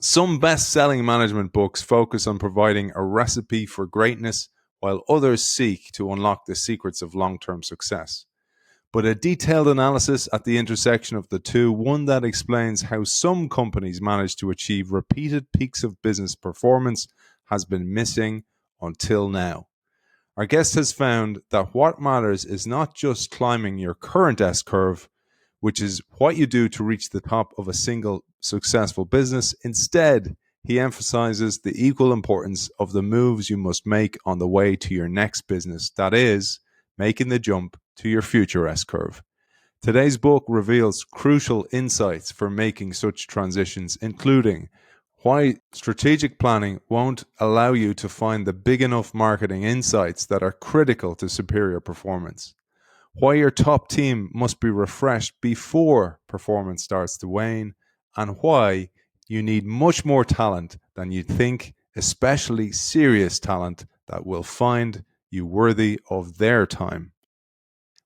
Some best-selling management books focus on providing a recipe for greatness, while others seek to unlock the secrets of long-term success. But a detailed analysis at the intersection of the two, one that explains how some companies manage to achieve repeated peaks of business performance, has been missing until now. Our guest has found that what matters is not just climbing your current S-curve, which is what you do to reach the top of a single successful business. Instead, he emphasizes the equal importance of the moves you must make on the way to your next business, that is, making the jump to your future S-curve. Today's book reveals crucial insights for making such transitions, including why strategic planning won't allow you to find the big enough marketing insights that are critical to superior performance, why your top team must be refreshed before performance starts to wane, and why you need much more talent than you think, especially serious talent that will find you worthy of their time.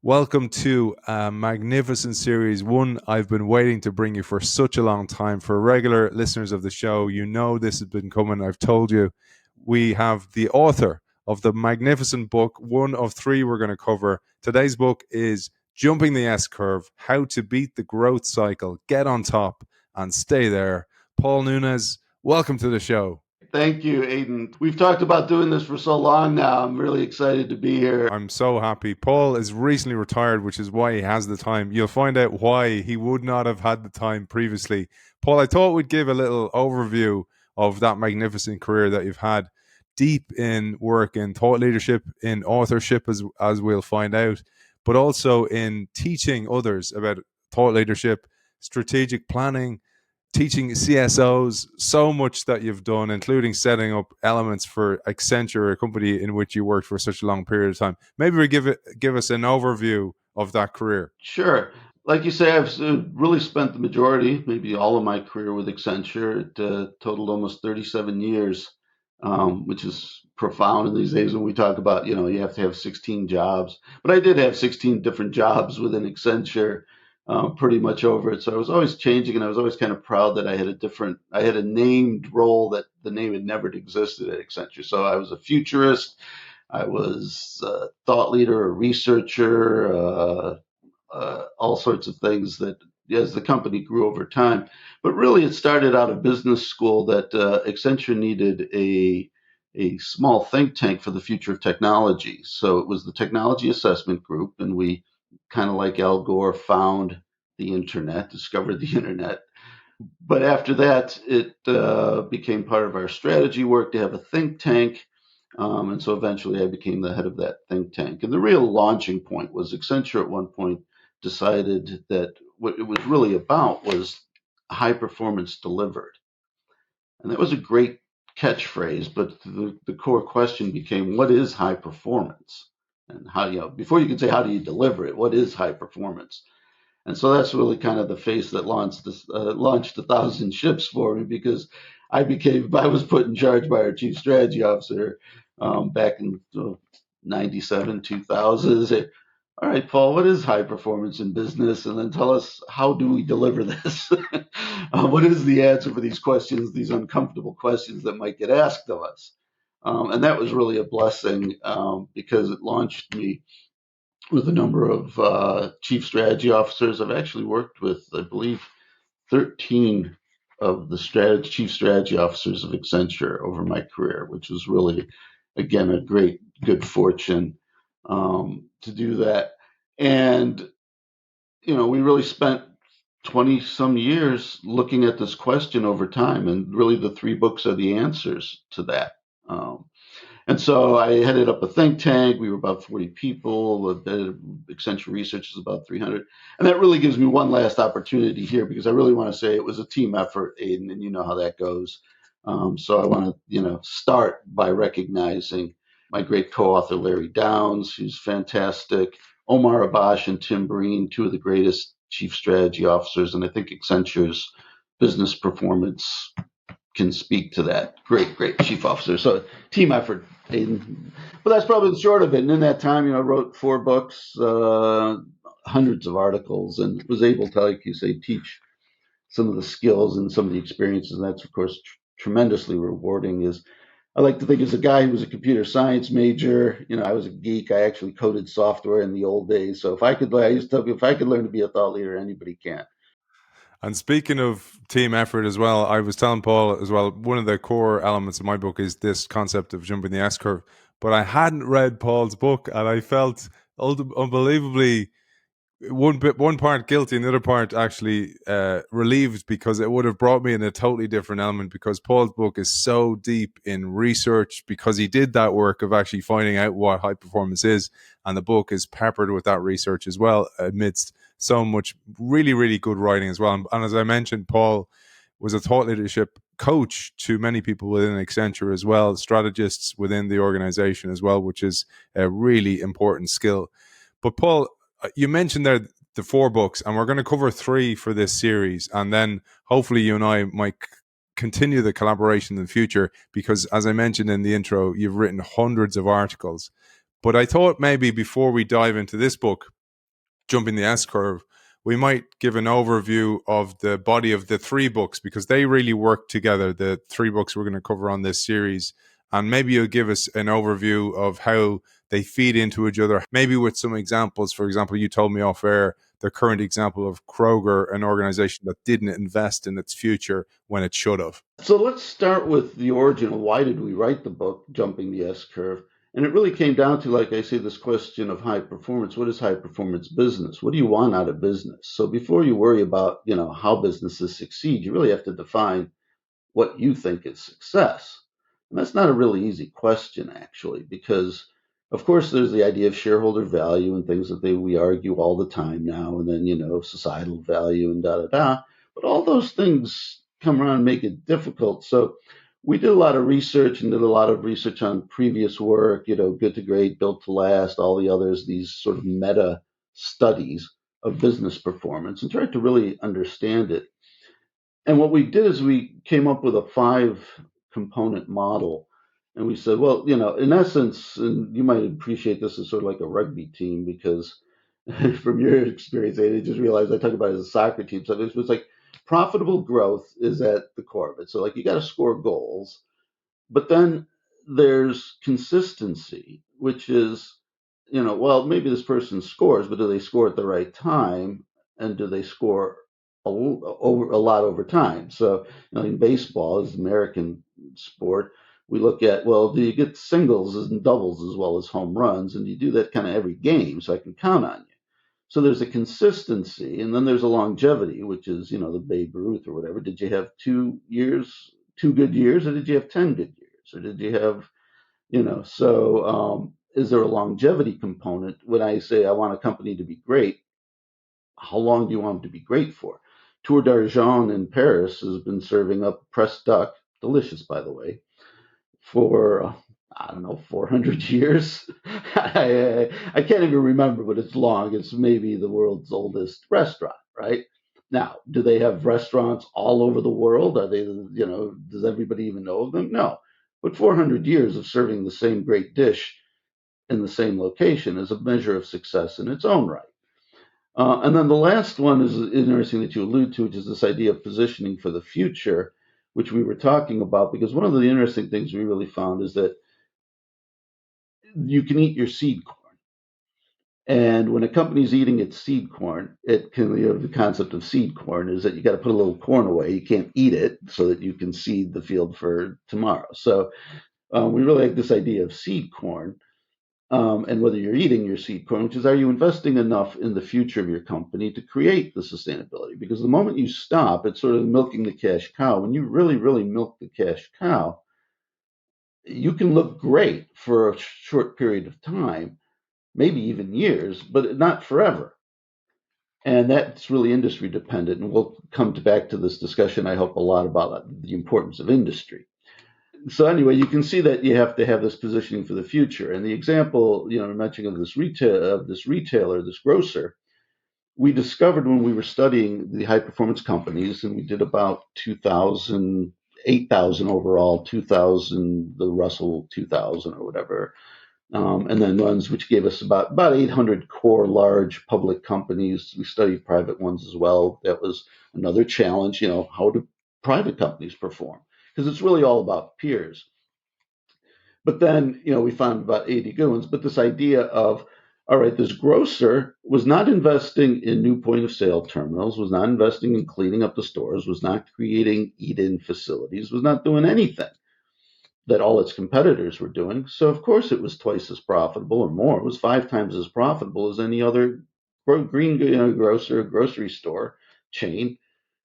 Welcome to a magnificent series, one I've been waiting to bring you for such a long time. For regular listeners of the show, you know this has been coming. I've told you. We have the author of the magnificent book, one of three we're going to cover. Today's book is Jumping the S-Curve, How to Beat the Growth Cycle, Get on Top, and Stay There. Paul Nunes, welcome to the show. Thank you, Aidan. We've talked about doing this for so long now. I'm really excited to be here. I'm so happy. Paul is recently retired, which is why he has the time. You'll find out why he would not have had the time previously. Paul, I thought we'd give a little overview of that magnificent career that you've had, deep in work in thought leadership, in authorship, as we'll find out, but also in teaching others about thought leadership, strategic planning, teaching CSOs, so much that you've done, including setting up elements for Accenture, a company in which you worked for such a long period of time. Maybe give us an overview of that career. Sure. Like you say, I've really spent the majority, maybe all of my career with Accenture. It totaled almost 37 years, which is profound in these days when we talk about, you have to have 16 jobs. But I did have 16 different jobs within Accenture pretty much over it. So I was always changing, and I was always kind of proud that I had a named role that the name had never existed at Accenture. So I was a futurist. I was a thought leader, a researcher, all sorts of things that as the company grew over time. But really, it started out of business school that Accenture needed a small think tank for the future of technology. So it was the Technology Assessment Group, and we kind of like Al Gore found the internet, discovered the internet. But after that, it became part of our strategy work to have a think tank. And so eventually I became the head of that think tank. And the real launching point was Accenture at one point decided that what it was really about was high performance delivered. And that was a great catchphrase, but the core question became, what is high performance? And how, before you can say, how do you deliver it? What is high performance? And so that's really kind of the face that launched 1,000 ships for me, because I was put in charge by our chief strategy officer back in 97, 2000. All right, Paul, what is high performance in business? And then tell us, how do we deliver this? What is the answer for these questions, these uncomfortable questions that might get asked of us? And that was really a blessing because it launched me with a number of chief strategy officers. I've actually worked with, I believe, 13 of the chief strategy officers of Accenture over my career, which was really, again, a great, good fortune to do that. And, we really spent 20 some years looking at this question over time. And really the three books are the answers to that. And so I headed up a think tank. We were about 40 people. Accenture Research is about 300. And that really gives me one last opportunity here, because I really want to say it was a team effort, Aidan, and you know how that goes. So I want to, start by recognizing my great co-author, Larry Downs, who's fantastic, Omar Abash and Tim Breen, two of the greatest chief strategy officers. And I think Accenture's business performance can speak to that. Great chief officer. So team effort, Aidan. But that's probably the short of it. And in that time, I wrote 4 books, hundreds of articles, and was able to, like you say, teach some of the skills and some of the experiences. And that's, of course, tremendously rewarding. Is I like to think as a guy who was a computer science major, I was a geek. I actually coded software in the old days. So I used to tell people, if I could learn to be a thought leader, anybody can. And speaking of team effort as well, I was telling Paul as well, one of the core elements of my book is this concept of jumping the S curve. But I hadn't read Paul's book, and I felt unbelievably one part guilty and the other part actually relieved, because it would have brought me in a totally different element, because Paul's book is so deep in research, because he did that work of actually finding out what high performance is, and the book is peppered with that research as well, amidst so much really, really good writing as well. And as I mentioned, Paul was a thought leadership coach to many people within Accenture as well, strategists within the organization as well, which is a really important skill. But Paul, you mentioned there the 4 books, and we're going to cover 3 for this series, and then hopefully you and I might continue the collaboration in the future, because as I mentioned in the intro, you've written hundreds of articles. But I thought maybe before we dive into this book, Jumping the S Curve, we might give an overview of the body of the 3 books, because they really work together, the 3 books we're going to cover on this series. And maybe you'll give us an overview of how they feed into each other, maybe with some examples. For example, you told me off air the current example of Kroger, an organization that didn't invest in its future when it should have. So let's start with the origin of why did we write the book, Jumping the S Curve? And it really came down to, like I say, this question of high performance. What is high performance business? What do you want out of business? So before you worry about, how businesses succeed, you really have to define what you think is success. And that's not a really easy question, actually, because of course there's the idea of shareholder value and things that we argue all the time now, and then, societal value and da da da. But all those things come around and make it difficult. So we did a lot of research and did a lot of research on previous work, Good to Great, Built to Last, all the others, these sort of meta studies of business performance, and tried to really understand it. And what we did is we came up with a 5 component model. And we said, well, in essence, and you might appreciate this as sort of like a rugby team, because from your experience, I just realized I talk about it as a soccer team. So it was like profitable growth is at the core of it. So like you got to score goals, but then there's consistency, which is, well, maybe this person scores, but do they score at the right time? And do they score a lot over time? So, in baseball, as an American sport, we look at, well, do you get singles and doubles as well as home runs? And you do that kind of every game, so I can count on you. So there's a consistency, and then there's a longevity, which is, the Babe Ruth or whatever. Did you have 2 good years, or did you have 10 good years, or did you have, so is there a longevity component? When I say I want a company to be great, how long do you want them to be great for? Tour d'Argent in Paris has been serving up pressed duck, delicious by the way, for I don't know, 400 years. I can't even remember, but it's long. It's maybe the world's oldest restaurant, right? Now, do they have restaurants all over the world? Are they, does everybody even know of them? No. But 400 years of serving the same great dish in the same location is a measure of success in its own right. And then the last one is interesting that you allude to, which is this idea of positioning for the future, which we were talking about, because one of the interesting things we really found is that you can eat your seed corn. And when a company's eating its seed corn, it can, the concept of seed corn is that you got to put a little corn away. You can't eat it so that you can seed the field for tomorrow. So we really like this idea of seed corn. And whether you're eating your seed corn, which is, are you investing enough in the future of your company to create the sustainability? Because the moment you stop, it's sort of milking the cash cow. When you really, really milk the cash cow, you can look great for a short period of time, maybe even years, but not forever. And that's really industry dependent. And we'll come back to this discussion, I hope, a lot about the importance of industry. So anyway, you can see that you have to have this positioning for the future. And the example, mentioning of this retailer, this grocer, we discovered when we were studying the high performance companies, and we did about 2,000, 8,000 overall, 2,000, the Russell 2000 or whatever, and then ones which gave us about 800 core large public companies. We studied private ones as well. That was another challenge. How do private companies perform? Because it's really all about peers. But then, we found about 80 good ones. But this idea of, all right, this grocer was not investing in new point of sale terminals, was not investing in cleaning up the stores, was not creating eat-in facilities, was not doing anything that all its competitors were doing. So of course it was twice as profitable or more. It was 5 times as profitable as any other green grocer, grocery store chain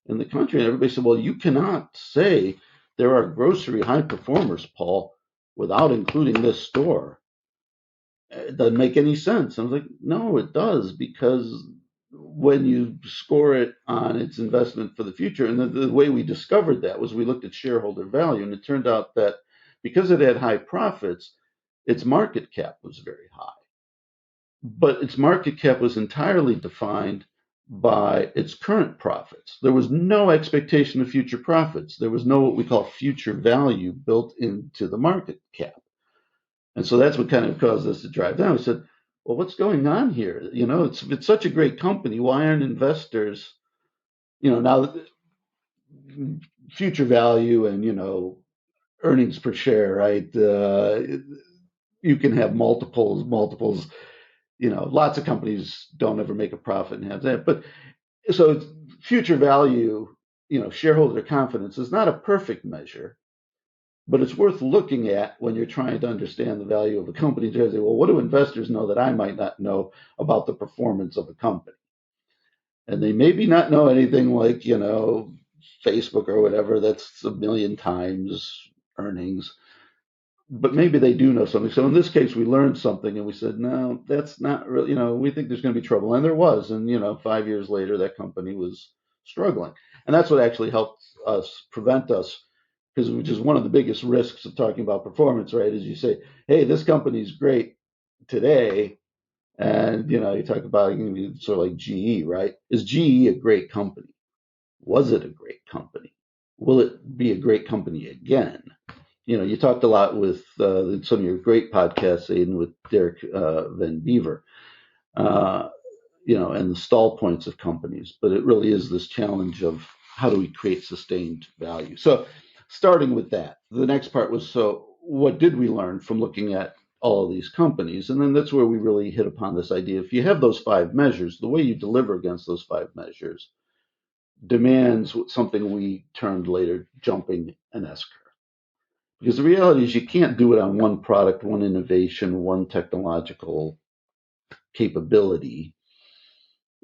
in the country. And everybody said, well, you cannot say there are grocery high performers, Paul, without including this store. It doesn't make any sense. I was like, no, it does, because when you score it on its investment for the future, and the way we discovered that was we looked at shareholder value, and it turned out that because it had high profits, its market cap was very high. But its market cap was entirely defined by its current profits. There was no expectation of future profits. There was no what we call future value built into the market cap. And so that's what kind of caused us to drive down. We said, well, what's going on here? It's such a great company. Why aren't investors, now future value and, earnings per share, right? You can have multiples. Lots of companies don't ever make a profit and have that. But so future value, shareholder confidence is not a perfect measure, but it's worth looking at when you're trying to understand the value of a company. To say, well, what do investors know that I might not know about the performance of a company? And they maybe not know anything like, Facebook or whatever, that's a million times earnings, but maybe they do know something. So in this case, we learned something and we said, no, that's not really, we think there's going to be trouble. And there was. And, 5 years later, that company was struggling. And that's what actually helped prevent us, because which is one of the biggest risks of talking about performance, right? Is you say, hey, this company's great today. And, you talk about sort of like GE, right? Is GE a great company? Was it a great company? Will it be a great company again? You talked a lot with some of your great podcasts, Aidan, with Derek Van Beaver, and the stall points of companies. But it really is this challenge of how do we create sustained value? So starting with that, the next part was, so what did we learn from looking at all of these companies? And then that's where we really hit upon this idea. If you have those 5 measures, the way you deliver against those 5 measures demands something we termed later jumping an S-curve. Because the reality is you can't do it on one product, one innovation, one technological capability.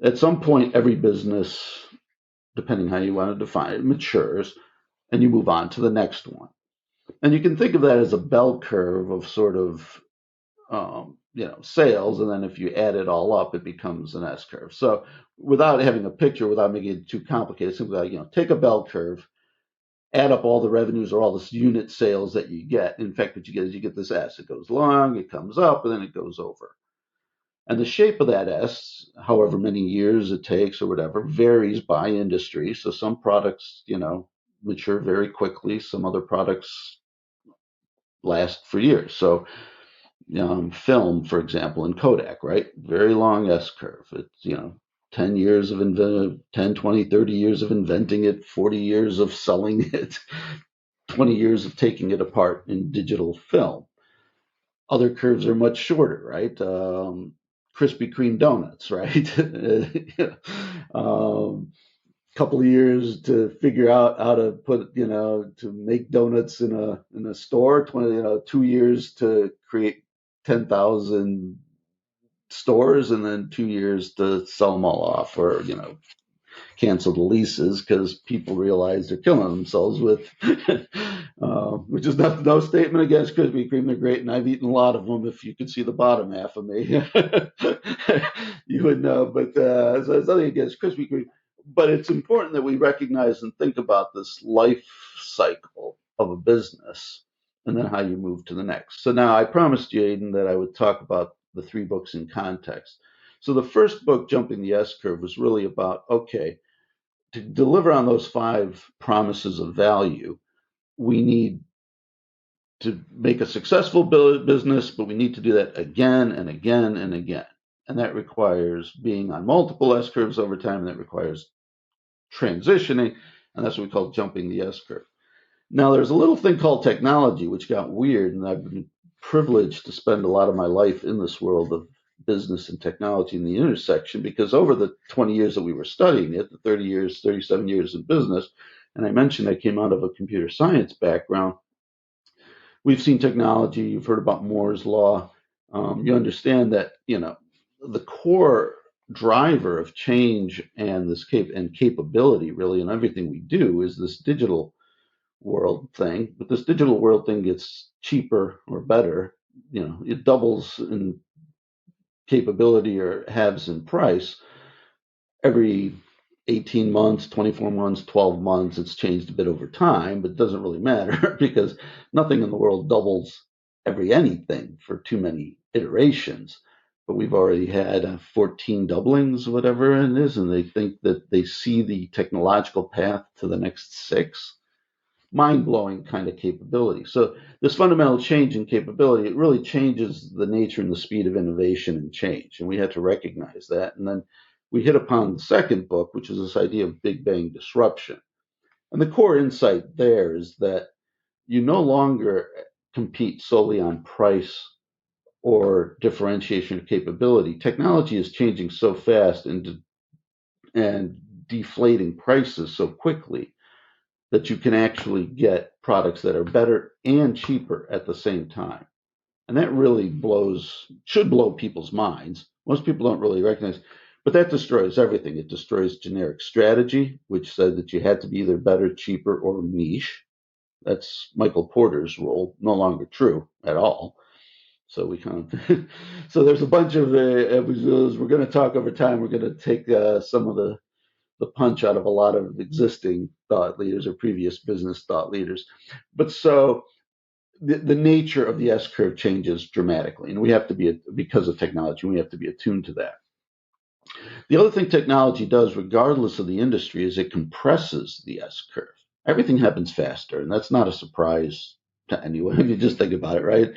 At some point, every business, depending how you want to define it, matures, and you move on to the next one. And you can think of that as a bell curve of sort of, sales. And then if you add it all up, it becomes an S curve. So without having a picture, without making it too complicated, simply take a bell curve, add up all the revenues or all the unit sales that you get. In fact, what you get is you get this S. It goes long, it comes up, and then it goes over. And the shape of that S, however many years it takes or whatever, varies by industry. So some products, mature very quickly. Some other products last for years. So film, for example, in Kodak, right? Very long S curve. It's, 10 years of 10, 20, 30 years of inventing it, 40 years of selling it, 20 years of taking it apart in digital film. Other curves are much shorter, right? Krispy Kreme donuts, right? Couple of years to figure out how to put, to make donuts in a store. 2 years to create 10,000 stores, and then 2 years to sell them all off, or cancel the leases because people realize they're killing themselves with, which is no statement against Krispy Kreme. They're great, and I've eaten a lot of them. If you could see the bottom half of me, you would know. But so it's nothing against Krispy Kreme. But it's important that we recognize and think about this life cycle of a business, and then how you move to the next. So now I promised you, Aidan, that I would talk about the 3 books in context. So the first book, Jumping the S-Curve, was really about, okay, to deliver on those 5 promises of value, we need to make a successful business, but we need to do that again and again and again. And that requires being on multiple S curves over time, and that requires transitioning, and that's what we call jumping the S curve. Now, there's a little thing called technology, which got weird, and I've been privileged to spend a lot of my life in this world of business and technology in the intersection, because over the 20 years that we were studying it, the 30 years, 37 years in business, and I mentioned I came out of a computer science background, we've seen technology, you've heard about Moore's law. You understand that, the core driver of change and this capability really in everything we do is this digital world thing. But this digital world thing gets cheaper or better. It doubles in capability or halves in price every 18 months, 24 months, 12 months. It's changed a bit over time, but it doesn't really matter because nothing in the world doubles every anything for too many iterations. But we've already had 14 doublings, whatever it is, and they think that they see the technological path to the next 6. Mind-blowing kind of capability. So this fundamental change in capability, it really changes the nature and the speed of innovation and change. And we had to recognize that. And then we hit upon the second book, which is this idea of Big Bang disruption. And the core insight there is that you no longer compete solely on price or differentiation of capability. Technology is changing so fast and deflating prices so quickly that you can actually get products that are better and cheaper at the same time. And that really should blow people's minds. Most people don't really recognize, but that destroys everything. It destroys generic strategy, which said that you had to be either better, cheaper, or niche. That's Michael Porter's rule, no longer true at all. So we kind of, so there's a bunch of episodes. We're going to talk over time. We're going to take some of the punch out of a lot of existing thought leaders or previous business thought leaders. But so the nature of the S curve changes dramatically, and we have to be, because of technology, we have to be attuned to that. The other thing technology does, regardless of the industry, is it compresses the S curve. Everything happens faster, and that's not a surprise to anyone if you just think about it, right?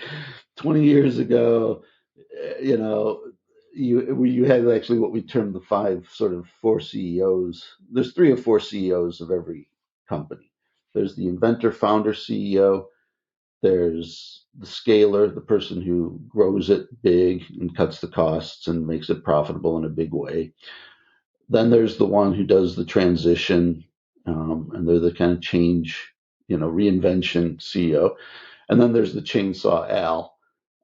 20 years ago, you had actually what we term the four CEOs. There's 3 or 4 CEOs of every company. There's the inventor, founder, CEO. There's the scaler, the person who grows it big and cuts the costs and makes it profitable in a big way. Then there's the one who does the transition, and they're the kind of change, reinvention CEO. And then there's the chainsaw Al,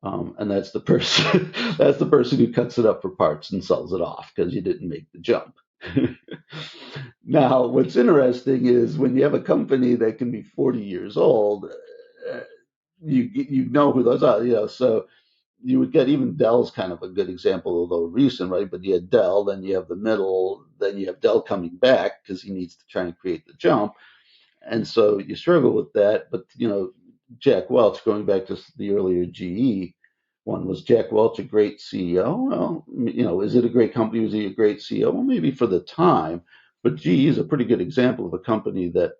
and that's the person that's the person who cuts it up for parts and sells it off because you didn't make the jump. Now, what's interesting is when you have a company that can be 40 years old, you know who those are. So you would get, even Dell's kind of a good example, although recent, right? But you had Dell, then you have the middle, then you have Dell coming back because he needs to try and create the jump. And so you struggle with that. But, Jack Welch, going back to the earlier GE one, was Jack Welch a great CEO? Well, is it a great company? Was he a great CEO? Well, maybe for the time. But GE is a pretty good example of a company that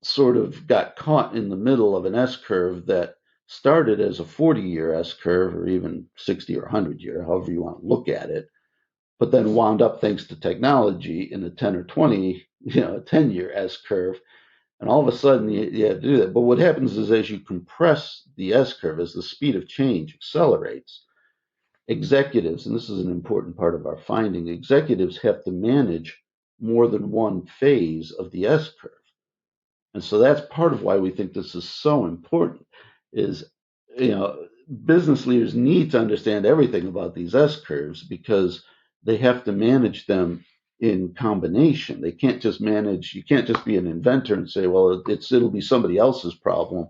sort of got caught in the middle of an S curve that started as a 40-year S curve, or even 60 or 100-year, however you want to look at it, but then wound up, thanks to technology, in a 10 or 20, a 10-year S curve. And all of a sudden you have to do that. But what happens is, as you compress the S curve, as the speed of change accelerates, executives, and this is an important part of our finding, executives have to manage more than one phase of the S curve. And so that's part of why we think this is so important, is, business leaders need to understand everything about these S curves because they have to manage them in combination. They can't just you can't just be an inventor and say, well, it'll be somebody else's problem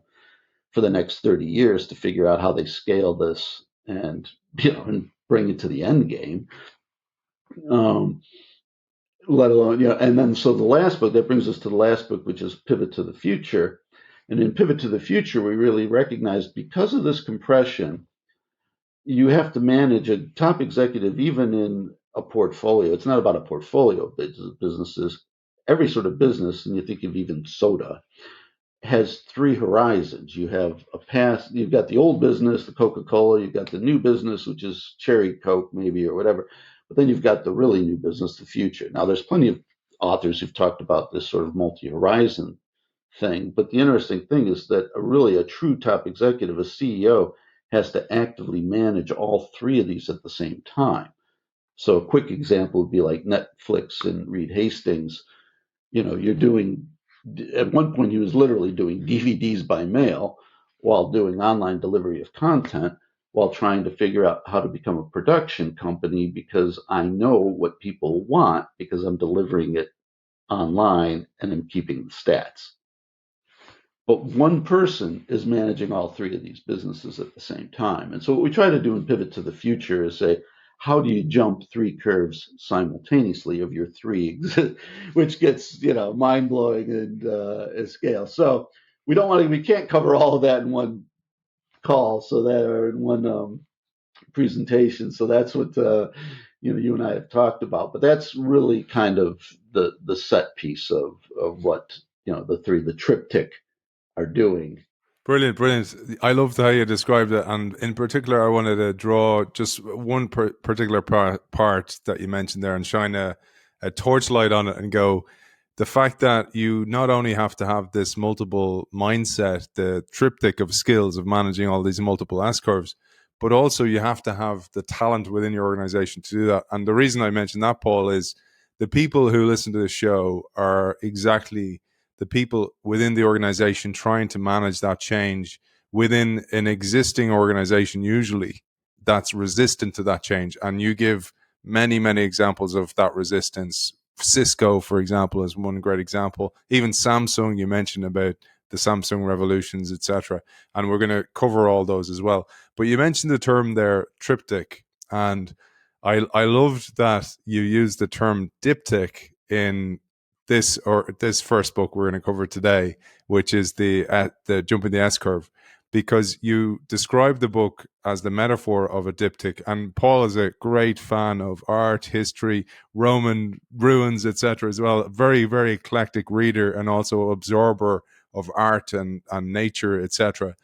for the next 30 years to figure out how they scale this and, and bring it to the end game. Let alone, and then so the last book, that brings us to the last book, which is Pivot to the Future. And in Pivot to the Future, we really recognized, because of this compression, you have to manage a top executive, even in a portfolio. It's not about a portfolio of businesses. Every sort of business, and you think of even soda, has three horizons. You have a past, you've got the old business, the Coca-Cola, you've got the new business, which is Cherry Coke maybe or whatever, but then you've got the really new business, the future. Now, there's plenty of authors who've talked about this sort of multi-horizon thing, but the interesting thing is that a true top executive, a CEO, has to actively manage all three of these at the same time. So a quick example would be like Netflix and Reed Hastings. You're doing, at one point, he was literally doing DVDs by mail while doing online delivery of content, while trying to figure out how to become a production company because I know what people want because I'm delivering it online and I'm keeping the stats. But one person is managing all three of these businesses at the same time. And so what we try to do in Pivot to the Future is say, how do you jump three curves simultaneously of your three, which gets mind blowing and scale. So we can't cover all of that in one call, so that or in one presentation. So that's what you and I have talked about. But that's really kind of the set piece of what the triptych are doing. Brilliant, brilliant. I loved how you described it. And in particular, I wanted to draw just one particular part that you mentioned there and shine a torchlight on it and go, the fact that you not only have to have this multiple mindset, the triptych of skills of managing all these multiple S curves, but also you have to have the talent within your organization to do that. And the reason I mentioned that, Paul, is the people who listen to this show are exactly the people within the organization trying to manage that change within an existing organization, usually that's resistant to that change. And you give many, many examples of that resistance. Cisco, for example, is one great example. Even Samsung, you mentioned about the Samsung revolutions, etc. And we're going to cover all those as well. But you mentioned the term there, triptych, and I loved that you used the term diptych in this first book we're going to cover today, which is the jumping the S curve, because you describe the book as the metaphor of a diptych. And Paul is a great fan of art, history, Roman ruins, etc. as well. Very, very eclectic reader and also absorber of art and nature, etc.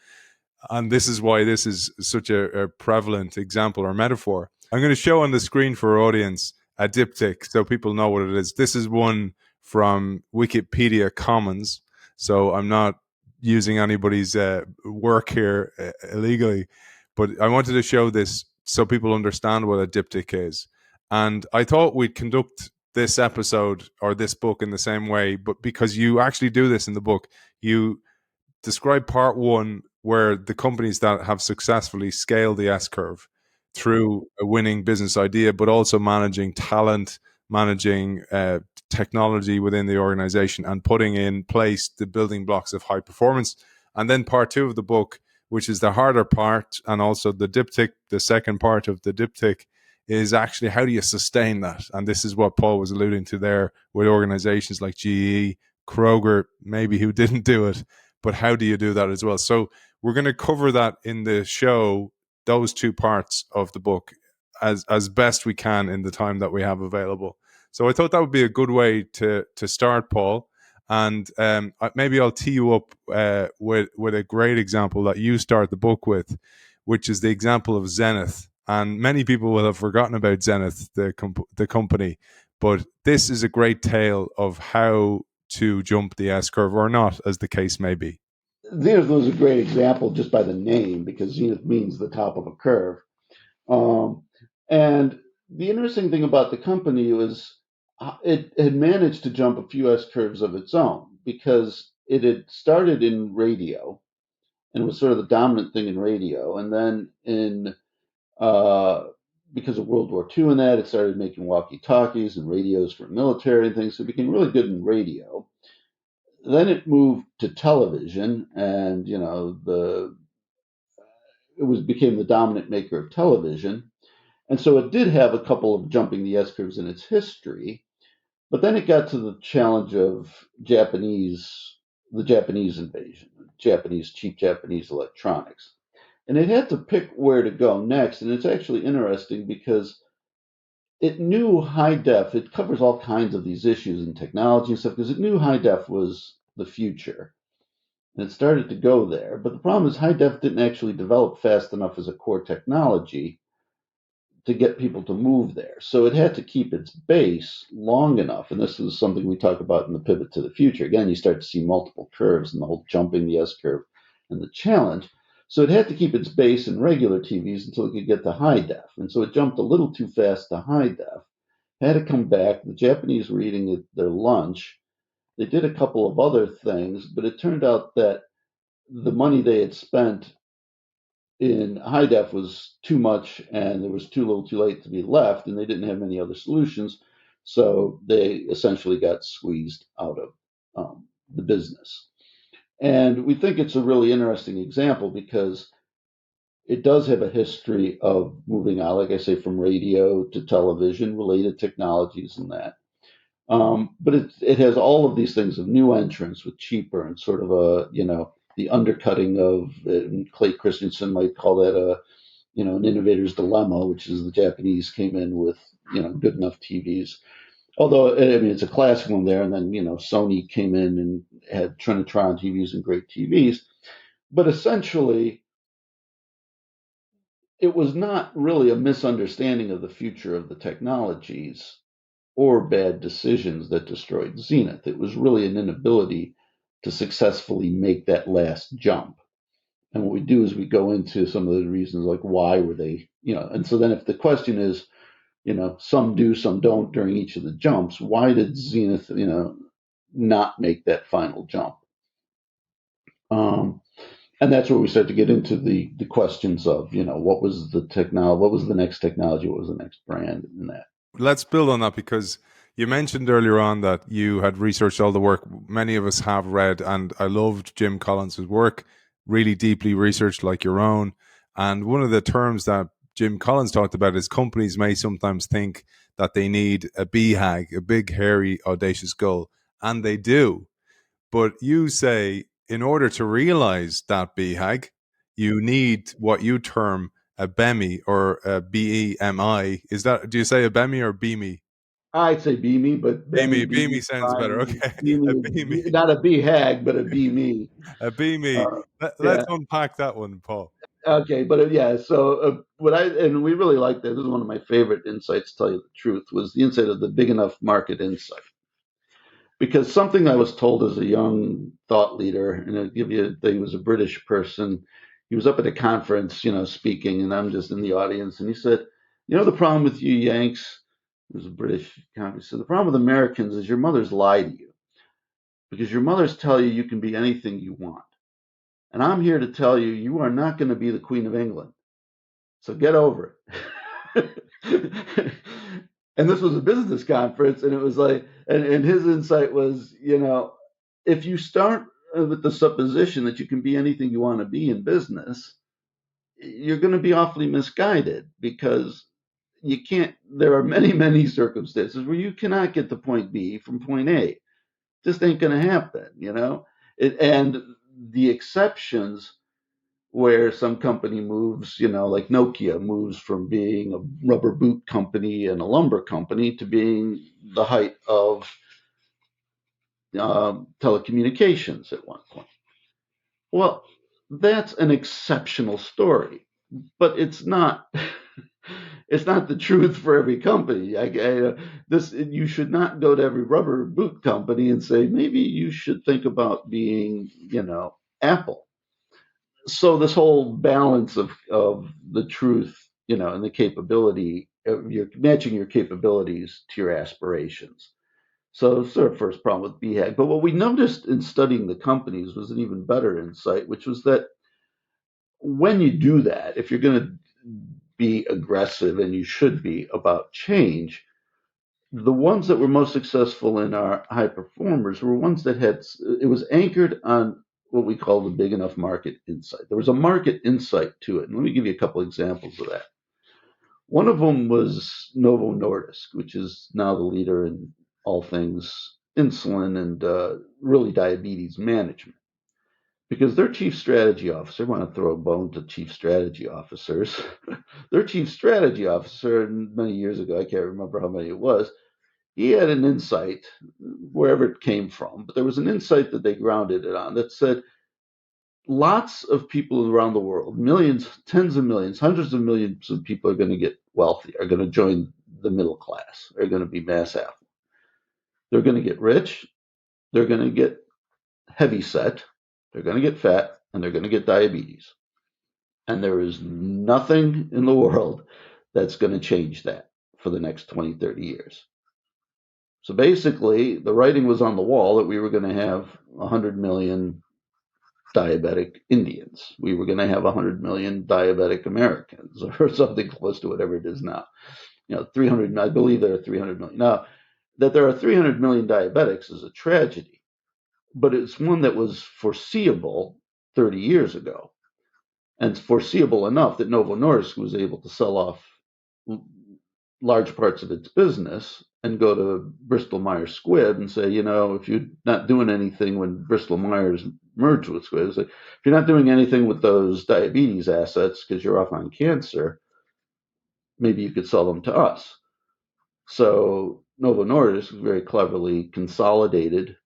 And this is why this is such a prevalent example or metaphor. I'm going to show on the screen for our audience a diptych so people know what it is. This is one from Wikipedia Commons, so I'm not using anybody's work here illegally, but I wanted to show this so people understand what a diptych is. And I thought we'd conduct this episode or this book in the same way, but because you actually do this in the book, you describe part one where the companies that have successfully scaled the S curve through a winning business idea, but also managing talent, managing technology within the organization, and putting in place the building blocks of high performance. And then part two of the book, which is the harder part, and also the diptych, the second part of the diptych, is actually how do you sustain that? And this is what Paul was alluding to there with organizations like GE, Kroger, maybe who didn't do it, but how do you do that as well? So we're going to cover that in the show, those two parts of the book, as best we can in the time that we have available. So I thought that would be a good way to start, Paul. And maybe I'll tee you up with a great example that you start the book with, which is the example of Zenith. And many people will have forgotten about Zenith, the company, but this is a great tale of how to jump the S curve or not, as the case may be. Zenith was a great example just by the name because Zenith means the top of a curve. And the interesting thing about the company was it had managed to jump a few S curves of its own because it had started in radio and was sort of the dominant thing in radio. And then uh, because of World War II and that, it started making walkie-talkies and radios for military and things. So it became really good in radio. Then it moved to television, and became the dominant maker of television. And so it did have a couple of jumping the S curves in its history, but then it got to the challenge of the Japanese invasion, cheap Japanese electronics. And it had to pick where to go next. And it's actually interesting because it knew high def, it covers all kinds of these issues in technology and stuff, because it knew high def was the future. and it started to go there. But the problem is high def didn't actually develop fast enough as a core technology to get people to move there. So it had to keep its base long enough. And this is something we talk about in the pivot to the future. Again, you start to see multiple curves and the whole jumping the S curve and the challenge. So it had to keep its base in regular TVs until it could get to high def. And so it jumped a little too fast to high def, had to come back. The Japanese were eating their lunch. They did a couple of other things, but it turned out that the money they had spent in high def was too much and there was too little too late to be left, and they didn't have many other solutions. So they essentially got squeezed out of the business. And we think it's a really interesting example because it does have a history of moving out, like I say, from radio to television, related technologies and that. But it has all of these things of new entrants with cheaper and sort of the undercutting of it. And Clay Christensen might call that an innovator's dilemma, which is the Japanese came in with, good enough TVs. Although, I mean, it's a classic one there. And then, Sony came in and had Trinitron TVs and great TVs. But essentially, it was not really a misunderstanding of the future of the technologies or bad decisions that destroyed Zenith. It was really an inability to successfully make that last jump. And what we do is we go into some of the reasons, like why were they, and so then if the question is, some do, some don't during each of the jumps, why did Zenith, not make that final jump? And that's where we start to get into the questions of, what was the technology, what was the next technology, what was the next brand, and that. Let's build on that, because you mentioned earlier on that you had researched all the work many of us have read, and I loved Jim Collins' work, really deeply researched like your own. And one of the terms that Jim Collins talked about is companies may sometimes think that they need a BHAG, a big, hairy, audacious goal, and they do. But you say in order to realize that BHAG, you need what you term a BEMI or a BEMI. Is that, do you say a BEMI or BEMI? I'd say be me, but Benny BEMI, be BEMI sounds better. fine. Okay. Be A me, BEMI, not a be hag, but a be me. a BEMI. Uh, Let's yeah. unpack that one, Paul. Okay, but yeah. So and we really like that. This is one of my favorite insights. To tell you the truth, was the insight of the big enough market insight. Because something I was told as a young thought leader, and I'll give you, he was a British person. He was up at a conference, speaking, and I'm just in the audience. And he said, the problem with you Yanks, it was a British conference. He said, the problem with Americans is your mothers lie to you because your mothers tell you you can be anything you want. And I'm here to tell you, you are not going to be the Queen of England. So get over it. And this was a business conference, and it was like, and his insight was, if you start with the supposition that you can be anything you want to be in business, you're going to be awfully misguided because you can't, there are many, many circumstances where you cannot get to point B from point A. Just ain't going to happen, and the exceptions where some company moves, like Nokia moves from being a rubber boot company and a lumber company to being the height of telecommunications at one point. Well, that's an exceptional story, but it's not. It's not the truth for every company. You should not go to every rubber boot company and say maybe you should think about being, Apple. So this whole balance of the truth, and the capability, you're matching your capabilities to your aspirations. So it's our first problem with BHAG. But what we noticed in studying the companies was an even better insight, which was that when you do that, if you're going to be aggressive, and you should be, about change, the ones that were most successful in our high performers were ones that it was anchored on what we call the big enough market insight. There was a market insight to it. And let me give you a couple examples of that. One of them was Novo Nordisk, which is now the leader in all things insulin and really diabetes management. Because their chief strategy officer, I want to throw a bone to chief strategy officers, their chief strategy officer many years ago, I can't remember how many it was, he had an insight, wherever it came from, but there was an insight that they grounded it on that said, lots of people around the world, millions, tens of millions, hundreds of millions of people are going to get wealthy, are going to join the middle class, are going to be mass affluent. They're going to get rich, they're going to get heavy set, they're going to get fat, and they're going to get diabetes. And there is nothing in the world that's going to change that for the next 20, 30 years. So basically, the writing was on the wall that we were going to have 100 million diabetic Indians. We were going to have 100 million diabetic Americans or something close to whatever it is now. 300, I believe there are 300 million. Now, that there are 300 million diabetics is a tragedy, but it's one that was foreseeable 30 years ago. And it's foreseeable enough that Novo Nordisk was able to sell off large parts of its business and go to Bristol Myers Squibb and say, if you're not doing anything when Bristol Myers merged with Squibb, like, if you're not doing anything with those diabetes assets because you're off on cancer, maybe you could sell them to us. So Novo Nordisk very cleverly consolidated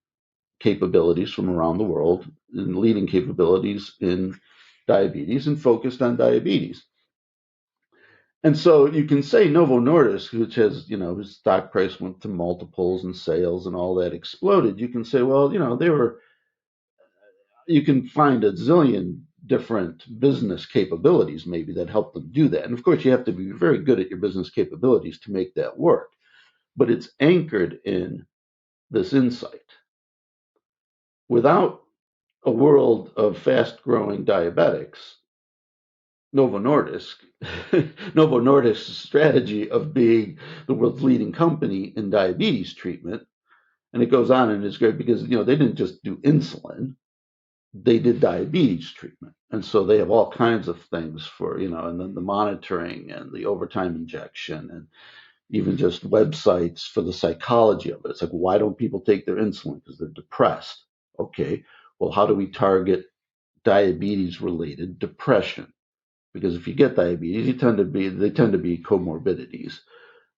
capabilities from around the world and leading capabilities in diabetes and focused on diabetes. And so you can say Novo Nordisk, which has, whose stock price went to multiples and sales and all that exploded. You can say, well, you can find a zillion different business capabilities maybe that help them do that. And of course, you have to be very good at your business capabilities to make that work. But it's anchored in this insight. Without a world of fast growing diabetics, Novo Nordisk's strategy of being the world's leading company in diabetes treatment, and it goes on and it's great because they didn't just do insulin, they did diabetes treatment, and so they have all kinds of things for and then the monitoring and the overtime injection and even just websites for the psychology of it. It's like, why don't people take their insulin? Because they're depressed. Okay, well, how do we target diabetes related depression? Because if you get diabetes, they tend to be comorbidities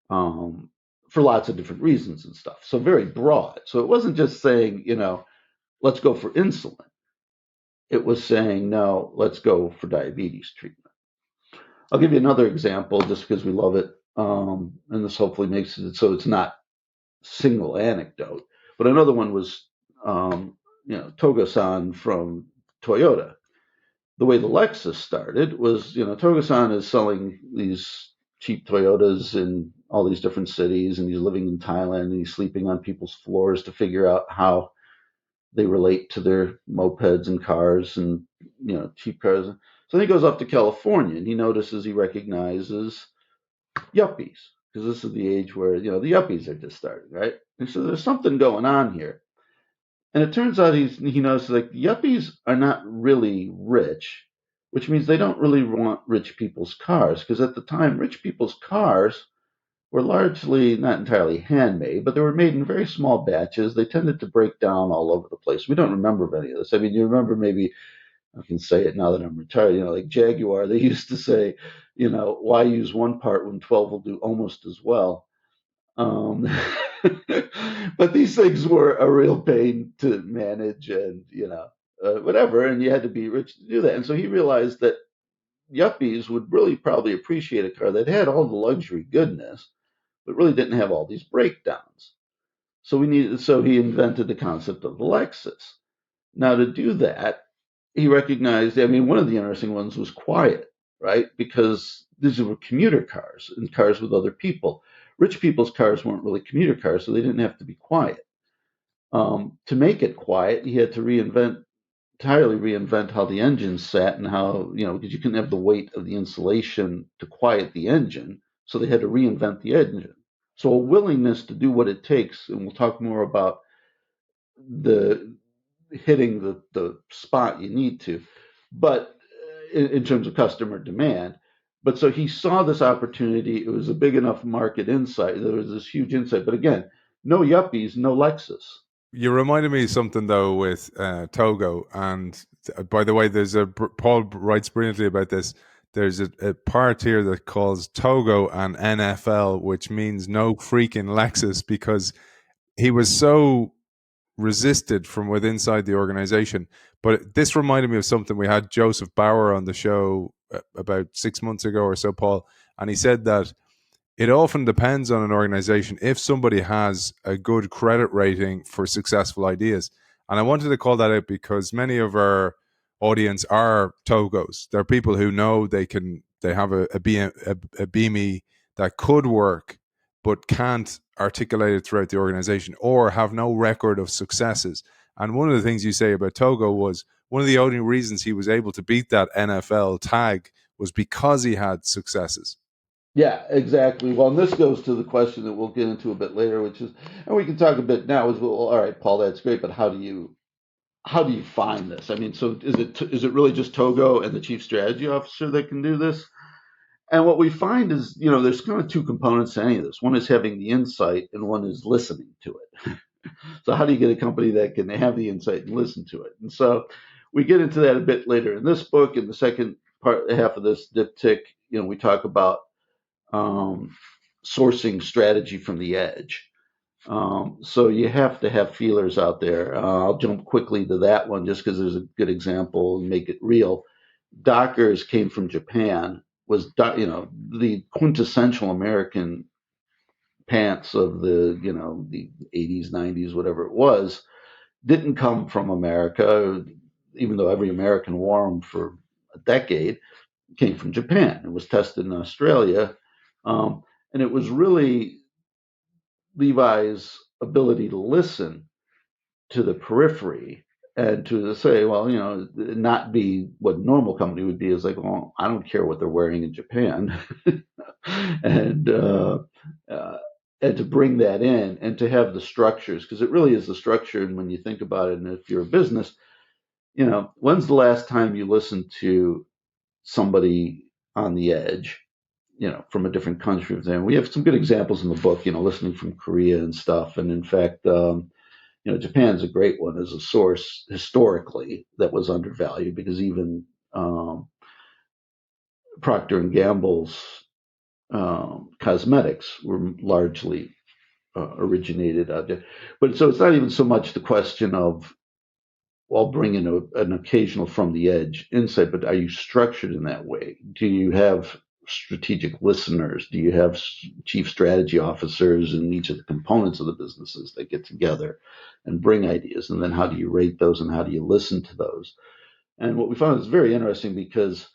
for lots of different reasons and stuff. So very broad. So it wasn't just saying, let's go for insulin. It was saying, no, let's go for diabetes treatment. I'll give you another example just because we love it. And this hopefully makes it so it's not single anecdote. But another one was, Togo-san from Toyota. The way the Lexus started was, Togo-san is selling these cheap Toyotas in all these different cities, and he's living in Thailand, and he's sleeping on people's floors to figure out how they relate to their mopeds and cars and, cheap cars. So then he goes off to California, and he recognizes yuppies, because this is the age where, the yuppies are just starting, right? And so there's something going on here. And it turns out he knows like yuppies are not really rich, which means they don't really want rich people's cars. Because at the time, rich people's cars were largely not entirely handmade, but they were made in very small batches. They tended to break down all over the place. We don't remember any of this. I mean, you remember maybe, I can say it now that I'm retired, like Jaguar, they used to say, why use one part when 12 will do almost as well? But these things were a real pain to manage and, whatever. And you had to be rich to do that. And so he realized that yuppies would really probably appreciate a car that had all the luxury goodness, but really didn't have all these breakdowns. So he invented the concept of the Lexus. Now to do that, he recognized, one of the interesting ones was quiet, right? Because these were commuter cars and cars with other people. Rich people's cars weren't really commuter cars, so they didn't have to be quiet. To make it quiet, he had to entirely reinvent how the engine sat and how, because you couldn't have the weight of the insulation to quiet the engine. So they had to reinvent the engine. So a willingness to do what it takes, and we'll talk more about the hitting the spot you need to, but in terms of customer demand. But so he saw this opportunity. It was a big enough market insight. There was this huge insight. But again, no yuppies, no Lexus. You reminded me of something though with Togo, and by the way, Paul writes brilliantly about this. There's a part here that calls Togo an NFL, which means no freaking Lexus, because he was so resisted from within inside the organization. But this reminded me of something we had Joseph Bauer on the show about 6 months ago or so, Paul, and he said that it often depends on an organization if somebody has a good credit rating for successful ideas. And I wanted to call that out because many of our audience are Togos. They're people who know they have a BME that could work, but can't articulate it throughout the organization or have no record of successes. And one of the things you say about Togo was one of the only reasons he was able to beat that NFL tag was because he had successes. Yeah, exactly. Well, and this goes to the question that we'll get into a bit later, which is, and we can talk a bit now as well. All right, Paul, that's great, but how do you find this? I mean, so is it really just Togo and the chief strategy officer that can do this? And what we find is, there's kind of two components to any of this. One is having the insight, and one is listening to it. So how do you get a company that can have the insight and listen to it? And so we get into that a bit later in this book. In the second half of this diptych, we talk about sourcing strategy from the edge. So you have to have feelers out there. I'll jump quickly to that one just because there's a good example and make it real. Dockers came from Japan, was the quintessential American pants of the the 80s, 90s, whatever it was, didn't come from America, even though every American wore them for a decade. Came from Japan. It was tested in Australia. And it was really Levi's ability to listen to the periphery and to say, well, not be what a normal company would be is like, well, I don't care what they're wearing in Japan. and to bring that in and to have the structures, because it really is the structure. And when you think about it, and if you're a business, when's the last time you listened to somebody on the edge, from a different country? And we have some good examples in the book, listening from Korea and stuff. And in fact, Japan's a great one as a source historically that was undervalued, because even Procter and Gamble's cosmetics were largely originated out there. But so it's not even so much the question of, well, bring in an occasional from the edge insight, but are you structured in that way? Do you have strategic listeners? Do you have chief strategy officers in each of the components of the businesses that get together and bring ideas? And then how do you rate those, and how do you listen to those? And what we found is very interesting because,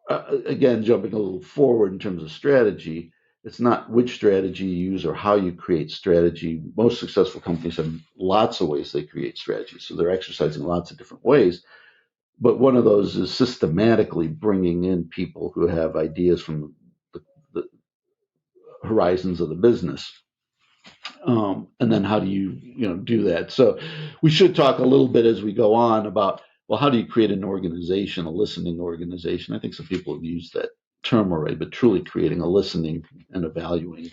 again, jumping a little forward in terms of strategy, it's not which strategy you use or how you create strategy. Most successful companies have lots of ways they create strategy. So they're exercising lots of different ways. But one of those is systematically bringing in people who have ideas from the horizons of the business. And then how do you do that? So we should talk a little bit as we go on about, well, how do you create an organization, a listening organization? I think some people have used that term already, but truly creating a listening and evaluating,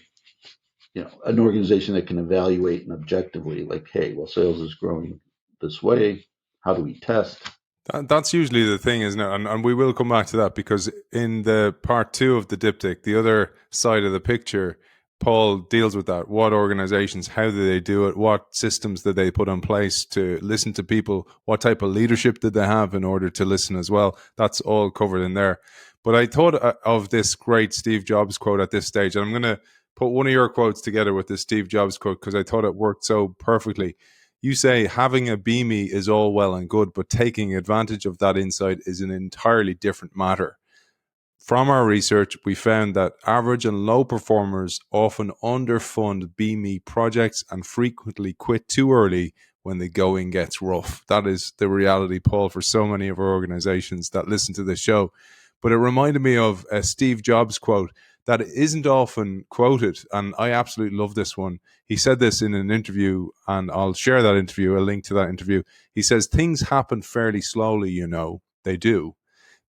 an organization that can evaluate and objectively, like, hey, well, sales is growing this way. How do we test? That's usually the thing, isn't it? And we will come back to that, because in the part 2 of the diptych, the other side of the picture, Paul deals with that. What organizations, how do they do it? What systems did they put in place to listen to people? What type of leadership did they have in order to listen as well? That's all covered in there. But I thought of this great Steve Jobs quote at this stage, and I'm going to put one of your quotes together with this Steve Jobs quote because I thought it worked so perfectly. You say having a BME is all well and good, but taking advantage of that insight is an entirely different matter. From our research, we found that average and low performers often underfund BME projects and frequently quit too early when the going gets rough. That is the reality, Paul, for so many of our organizations that listen to this show. But it reminded me of a Steve Jobs quote that isn't often quoted, and I absolutely love this one. He said this in an interview, and I'll share that interview, a link to that interview. He says, things happen fairly slowly, they do.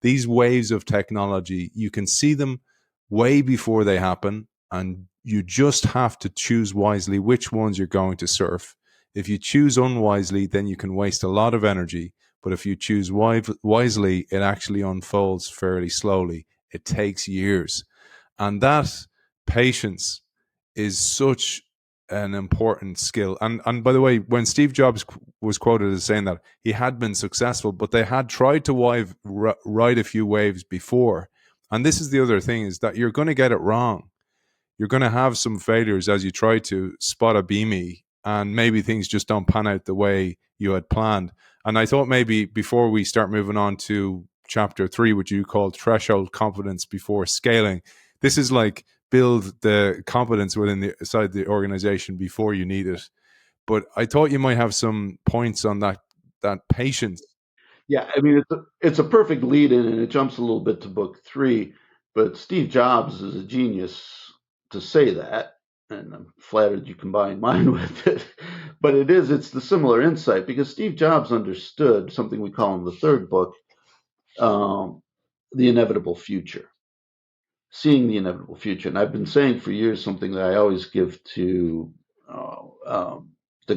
These waves of technology, you can see them way before they happen, and you just have to choose wisely which ones you're going to surf. If you choose unwisely, then you can waste a lot of energy. But if you choose wisely, it actually unfolds fairly slowly. It takes years. And that patience is such an important skill. And by the way, when Steve Jobs was quoted as saying that he had been successful, but they had tried to ride a few waves before. And this is the other thing, is that you're going to get it wrong. You're going to have some failures as you try to spot a beanie, and maybe things just don't pan out the way you had planned. And I thought maybe before we start moving on to chapter 3, which you called threshold confidence before scaling, this is like build the confidence within the inside the organization before you need it. But I thought you might have some points on that patience. Yeah, I mean it's a perfect lead in, and it jumps a little bit to book 3. But Steve Jobs is a genius to say that, and I'm flattered you combined mine with it. But it's the similar insight, because Steve Jobs understood something we call in the third book, the inevitable future, seeing the inevitable future. And I've been saying for years something that I always give to Charles de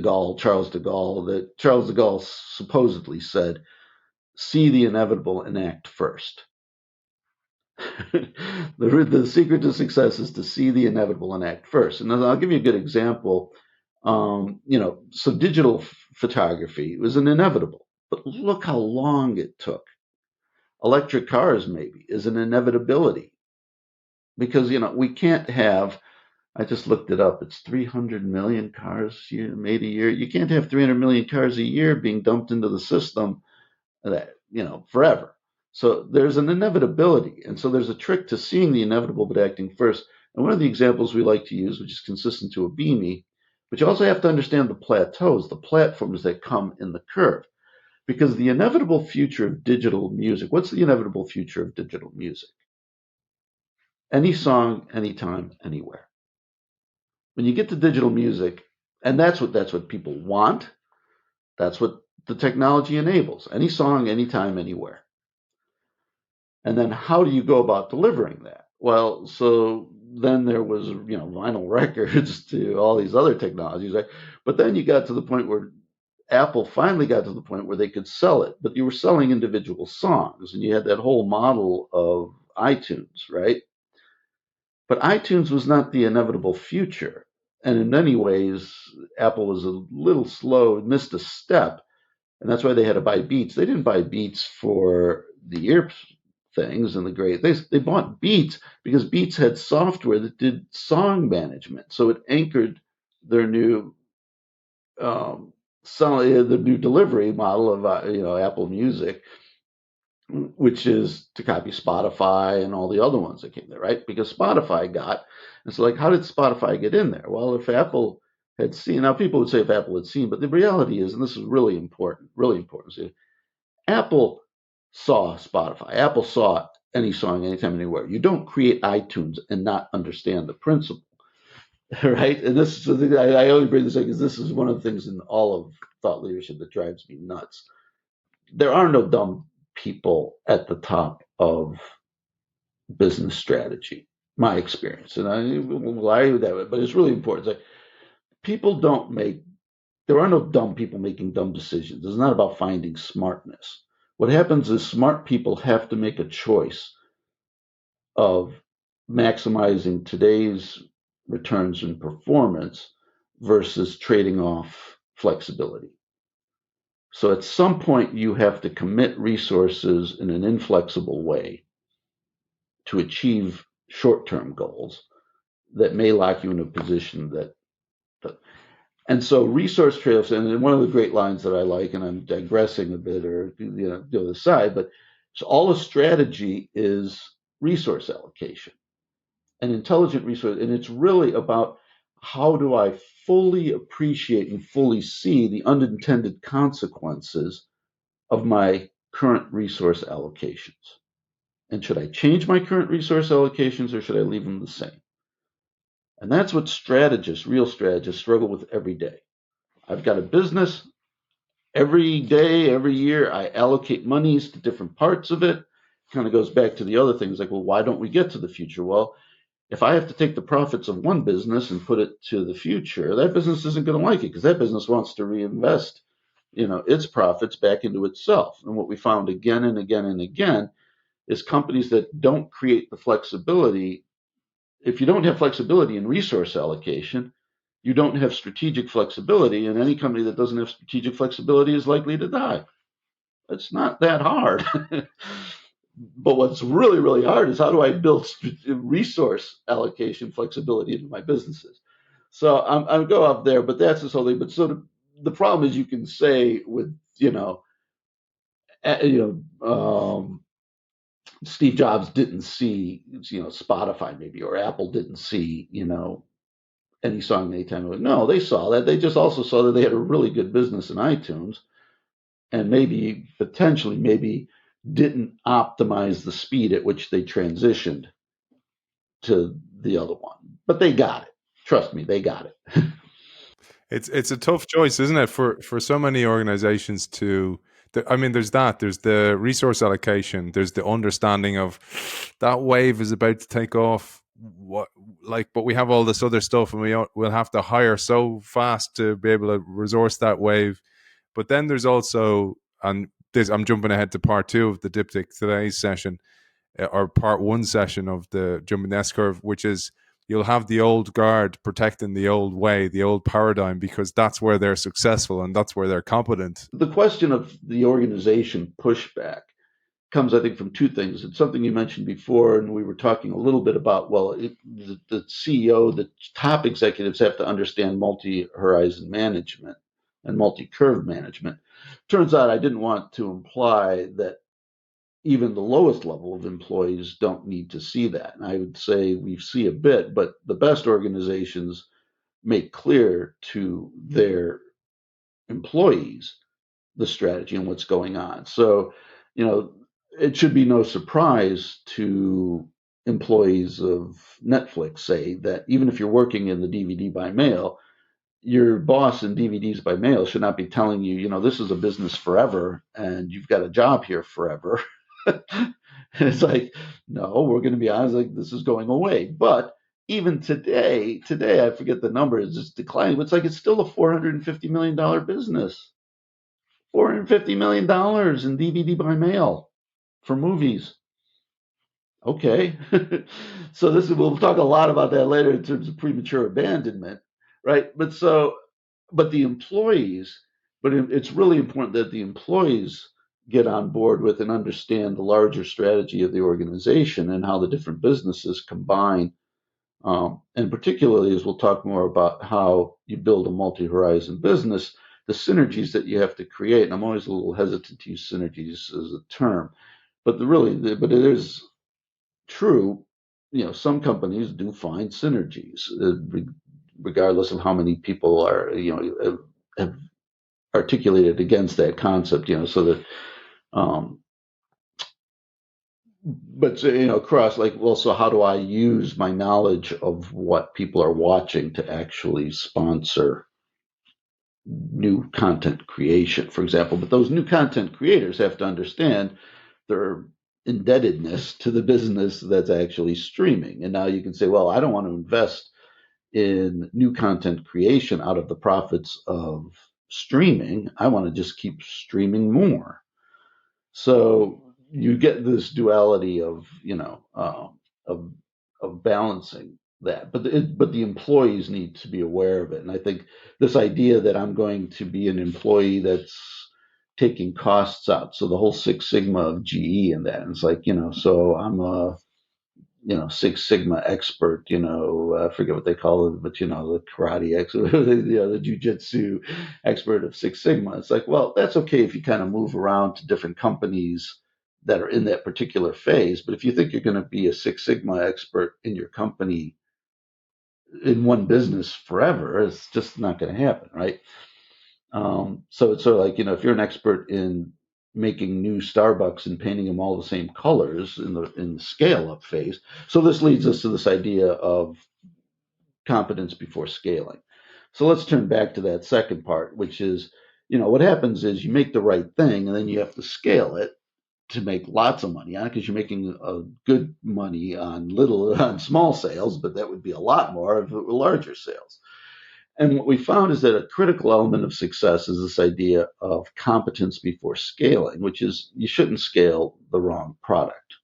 Gaulle, that Charles de Gaulle supposedly said, see the inevitable and act first. The secret to success is to see the inevitable and act first. And I'll give you a good example. So digital photography was an inevitable, but look how long it took. Electric cars maybe is an inevitability, because we can't have. I just looked it up. It's 300 million cars made a year. You can't have 300 million cars a year being dumped into the system that forever. So there's an inevitability, and so there's a trick to seeing the inevitable but acting first. And one of the examples we like to use, which is consistent to a beanie, but you also have to understand the plateaus, the platforms that come in the curve, because the inevitable future of digital music. What's the inevitable future of digital music? Any song, anytime, anywhere. When you get to digital music, and that's what people want. That's what the technology enables. Any song, anytime, anywhere. And then how do you go about delivering that? Well, so then there was, vinyl records to all these other technologies, right? But then you got to the point where Apple finally got to the point where they could sell it, but you were selling individual songs, and you had that whole model of iTunes, right? But iTunes was not the inevitable future. And in many ways, Apple was a little slow, missed a step. And that's why they had to buy Beats. They didn't buy Beats for the ear things and the great things. They bought Beats because Beats had software that did song management. So it anchored their new the new delivery model of Apple Music, which is to copy Spotify and all the other ones that came there, right? Because Spotify it's like, how did Spotify get in there? Well, if Apple had seen, now people would say if Apple had seen, but the reality is, and this is really important, see, Apple saw Spotify. Apple saw any song, anytime, anywhere. You don't create iTunes and not understand the principle, right? And this is the thing I only bring this up because this is one of the things in all of thought leadership that drives me nuts. There are no dumb people at the top of business strategy, my experience. And I will lie with that, but it's really important. It's like, there are no dumb people making dumb decisions. It's not about finding smartness. What happens is smart people have to make a choice of maximizing today's returns and performance versus trading off flexibility. So at some point, you have to commit resources in an inflexible way to achieve short-term goals that may lock you in a position and so resource trade-offs, and one of the great lines that I like, and I'm digressing a bit or go aside, but so all a strategy is resource allocation, an intelligent resource, and it's really about how do I fully appreciate and fully see the unintended consequences of my current resource allocations. And should I change my current resource allocations, or should I leave them the same? And that's what real strategists struggle with every day. I've got a business. Every day, every year, I allocate monies to different parts of it. Kind of goes back to the other things like, well, why don't we get to the future? Well, if I have to take the profits of one business and put it to the future, that business isn't going to like it, because that business wants to reinvest, its profits back into itself. And what we found again and again and again is companies that don't create the flexibility. If you don't have flexibility in resource allocation, you don't have strategic flexibility, and any company that doesn't have strategic flexibility is likely to die. It's not that hard. But what's really, really hard is how do I build resource allocation flexibility into my businesses? So I'm go up there, but that's this whole thing. But so the problem is you can say with, Steve Jobs didn't see, Spotify maybe, or Apple didn't see, any song anytime. No, they saw that. They just also saw that they had a really good business in iTunes, and maybe potentially maybe didn't optimize the speed at which they transitioned to the other one. But they got it. Trust me, they got it. It's a tough choice, isn't it, for so many organizations to. I mean, there's the resource allocation, there's the understanding of that wave is about to take off. But we have all this other stuff, and we'll have to hire so fast to be able to resource that wave. But then there's also, and this, I'm jumping ahead to part two of the Diptych today's session, or part one session of the jumping the S-curve, which is you'll have the old guard protecting the old way, the old paradigm, because that's where they're successful and that's where they're competent. The question of the organization pushback comes, I think, from two things. It's something you mentioned before, and we were talking a little bit about, the CEO, the top executives have to understand multi-horizon management and multi-curve management. Turns out I didn't want to imply that even the lowest level of employees don't need to see that. And I would say we see a bit, but the best organizations make clear to their employees the strategy and what's going on. So, it should be no surprise to employees of Netflix, say, that even if you're working in the DVD by mail, your boss in DVDs by mail should not be telling you, this is a business forever and you've got a job here forever. It's like, no, we're going to be honest, like this is going away. But even today, I forget the number, it's just declining. It's like it's still a $450 million business. $450 million in DVD by mail for movies. Okay. So we'll talk a lot about that later in terms of premature abandonment, right? But the employees, it's really important that the employees get on board with and understand the larger strategy of the organization and how the different businesses combine. And particularly as we'll talk more about how you build a multi-horizon business, the synergies that you have to create. And I'm always a little hesitant to use synergies as a term, but it is true. Some companies do find synergies, regardless of how many people are, have articulated against that concept. So that, but across like, well, so how do I use my knowledge of what people are watching to actually sponsor new content creation, for example? But those new content creators have to understand their indebtedness to the business that's actually streaming. And now you can say, well, I don't want to invest in new content creation out of the profits of streaming. I want to just keep streaming more. So you get this duality of of balancing that, but the employees need to be aware of it. And I think this idea that I'm going to be an employee that's taking costs out, so the whole Six Sigma of GE and that, and it's like, so I'm a Six Sigma expert, I forget what they call it, but the karate expert, the jujitsu expert of Six Sigma. It's like, well, that's okay if you kind of move around to different companies that are in that particular phase. But if you think you're going to be a Six Sigma expert in your company in one business forever, it's just not going to happen, right? So it's sort of like, if you're an expert in making new Starbucks and painting them all the same colors in the scale up phase. So this leads us to this idea of competence before scaling. So let's turn back to that second part, which is, what happens is you make the right thing and then you have to scale it to make lots of money on it, because you're making good money on small sales, but that would be a lot more if it were larger sales. And what we found is that a critical element of success is this idea of competence before scaling, which is you shouldn't scale the wrong product.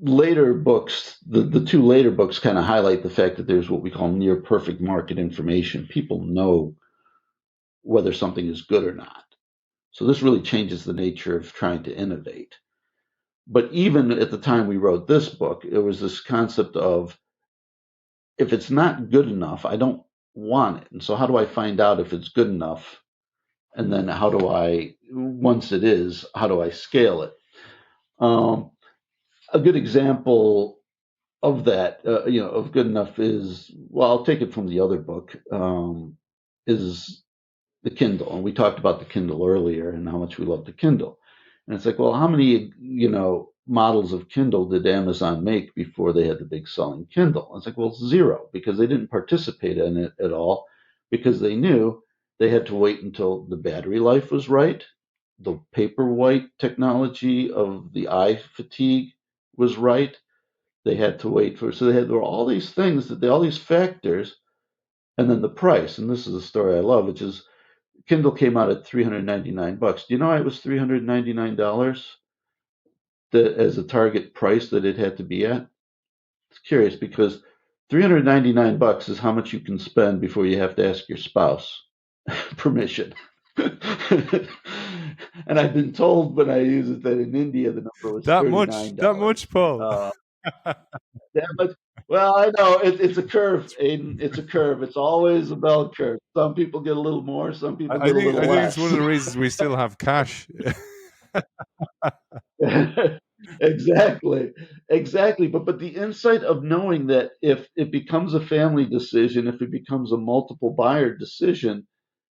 later books, the two later books kind of highlight the fact that there's what we call near perfect market information. People know whether something is good or not. So this really changes the nature of trying to innovate. But even at the time we wrote this book, it was this concept of if it's not good enough, I don't want it. And so how do I find out if it's good enough? And then how do I, once it is, how do I scale it? Um, a good example of that, of good enough is, well, I'll take it from the other book, is the Kindle. And we talked about the Kindle earlier and how much we love the Kindle. And it's like, well, how many, models of Kindle did Amazon make before they had the big selling Kindle? And it's like, well, zero, because they didn't participate in it at all, because they knew they had to wait until the battery life was right, the paperwhite technology of the eye fatigue was right. They had to wait for, so there were all these things all these factors, and then the price. And this is a story I love, which is Kindle came out at $399. Do you know it was $399 as a target price that it had to be at? It's curious because $399 is how much you can spend before you have to ask your spouse permission. And I've been told when I use it that in India the number was That $39. much, Paul. That much. Well, I know it's a curve, Aidan. It's a curve. It's always a bell curve. Some people get a little more. Some people get a I little think it's one less. of the reasons we still have cash. Exactly, exactly. But the insight of knowing that if it becomes a family decision, if it becomes a multiple buyer decision,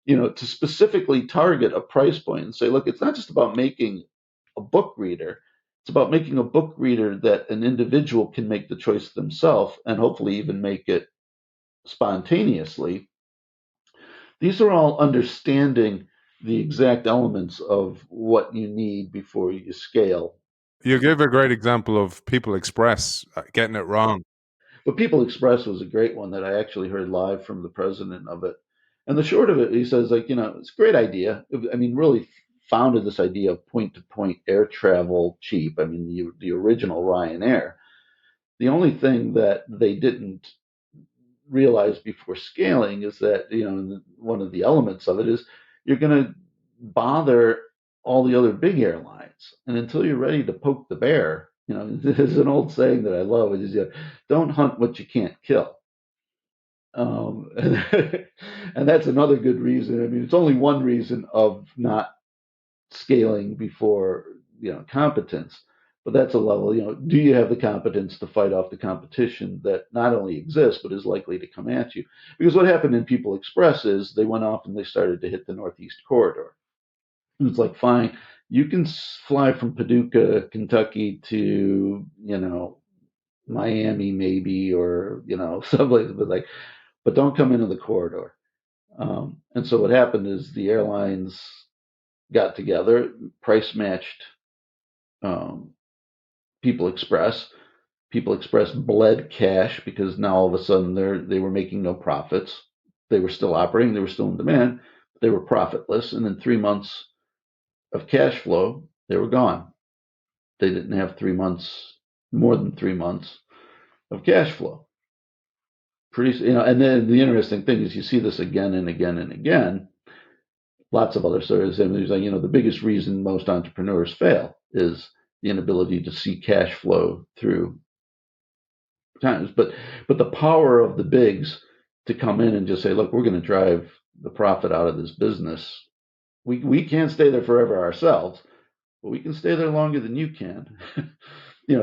to specifically target a price point and say, look, it's not just about making a book reader. It's about making a book reader that an individual can make the choice themselves and hopefully even make it spontaneously. These are all understanding the exact elements of what you need before you scale. You gave a great example of People Express getting it wrong. But People Express was a great one that I actually heard live from the president of it. And the short of it, he says, like, it's a great idea. I mean, really founded this idea of point to point air travel cheap. I mean, the original Ryanair. The only thing that they didn't realize before scaling is that, one of the elements of it is you're going to bother all the other big airlines. And until you're ready to poke the bear, there's an old saying that I love, which is, don't hunt what you can't kill. And, and that's another good reason. I mean, it's only one reason of not scaling before, competence. But that's a level, do you have the competence to fight off the competition that not only exists, but is likely to come at you? Because what happened in People Express is they went off and they started to hit the Northeast corridor. And it's like, fine, you can fly from Paducah, Kentucky to, Miami maybe, or, someplace, but don't come into the corridor. And so what happened is the airlines got together, price matched um, People Express. People Express bled cash because now all of a sudden they were making no profits. They were still operating, they were still in demand, but they were profitless. And in 3 months of cash flow, they were gone. They didn't have 3 months, more than 3 months of cash flow. And then the interesting thing is you see this again and again and again. Lots of other stories. And there's like, the biggest reason most entrepreneurs fail is the inability to see cash flow through times. But the power of the bigs to come in and just say, look, we're going to drive the profit out of this business. We can't stay there forever ourselves, but we can stay there longer than you can.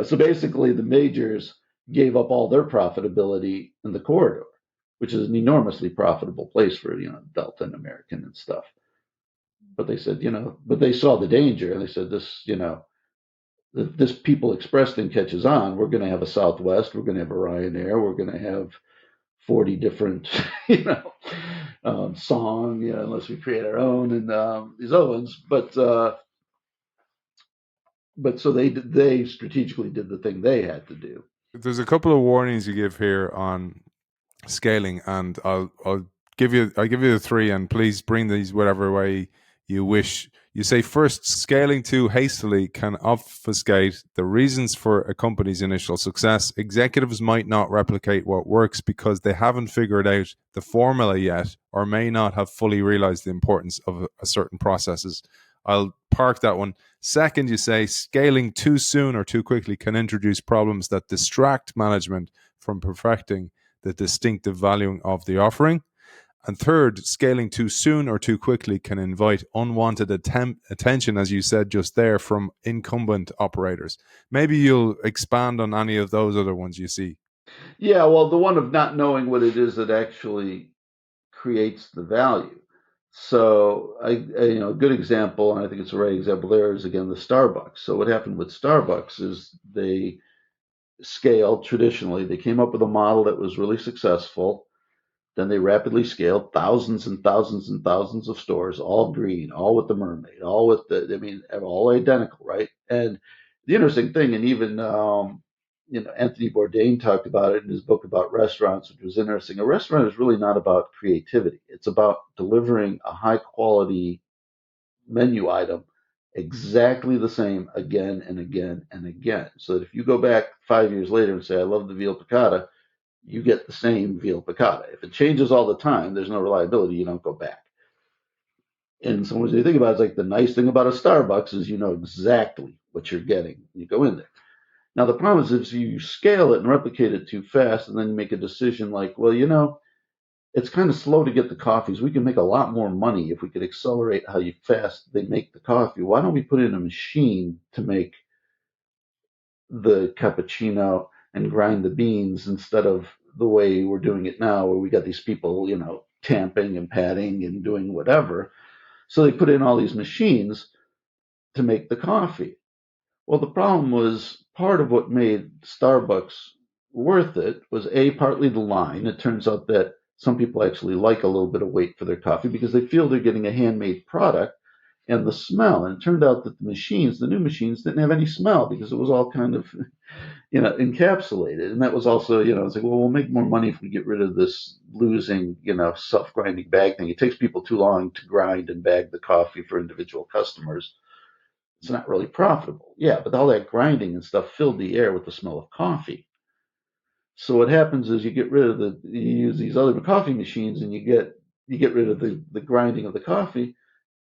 So basically the majors gave up all their profitability in the corridor, which is an enormously profitable place for, Delta and American and stuff. But they said, but they saw the danger and they said, if this People Express thing catches on, we're going to have a Southwest, we're going to have a Ryanair, we're going to have 40 different, song, unless we create our own and these other ones. But so they strategically did the thing they had to do. There's a couple of warnings you give here on scaling, and I'll give you the three, and please bring these whatever way you wish. You say first, scaling too hastily can obfuscate the reasons for a company's initial success. Executives might not replicate what works because they haven't figured out the formula yet, or may not have fully realized the importance of a certain processes. I'll park that one. Second, you say scaling too soon or too quickly can introduce problems that distract management from perfecting the distinctive value of the offering. And third, scaling too soon or too quickly can invite unwanted attention, as you said just there, from incumbent operators. Maybe you'll expand on any of those other ones you see. Yeah, well, the one of not knowing what it is that actually creates the value. So, a good example, and I think it's the right example there, is again the Starbucks. So, what happened with Starbucks is they scaled traditionally. They came up with a model that was really successful. Then they rapidly scaled thousands and thousands and thousands of stores, all green, all with the mermaid, all with all identical, right? And the interesting thing, and even Anthony Bourdain talked about it in his book about restaurants, which was interesting. A restaurant is really not about creativity; it's about delivering a high quality menu item exactly the same again and again and again. So that if you go back 5 years later and say, "I love the veal piccata," you get the same veal piccata. If it changes all the time, there's no reliability. You don't go back. And so when you think about it, it's like the nice thing about a Starbucks is you know exactly what you're getting when you go in there. Now, the problem is if you scale it and replicate it too fast and then you make a decision like, well, it's kind of slow to get the coffees. We can make a lot more money if we could accelerate how fast they make the coffee. Why don't we put in a machine to make the cappuccino and grind the beans instead of the way we're doing it now, where we got these people, tamping and patting and doing whatever. So they put in all these machines to make the coffee. Well, the problem was part of what made Starbucks worth it was partly the line. It turns out that some people actually like a little bit of weight for their coffee because they feel they're getting a handmade product, and the smell. And it turned out that the new machines, didn't have any smell because it was all kind of encapsulated. And that was also, it's like, well, we'll make more money if we get rid of this losing, self-grinding bag thing. It takes people too long to grind and bag the coffee for individual customers. It's not really profitable. Yeah, but all that grinding and stuff filled the air with the smell of coffee. So what happens is you use these other coffee machines and you get rid of the grinding of the coffee.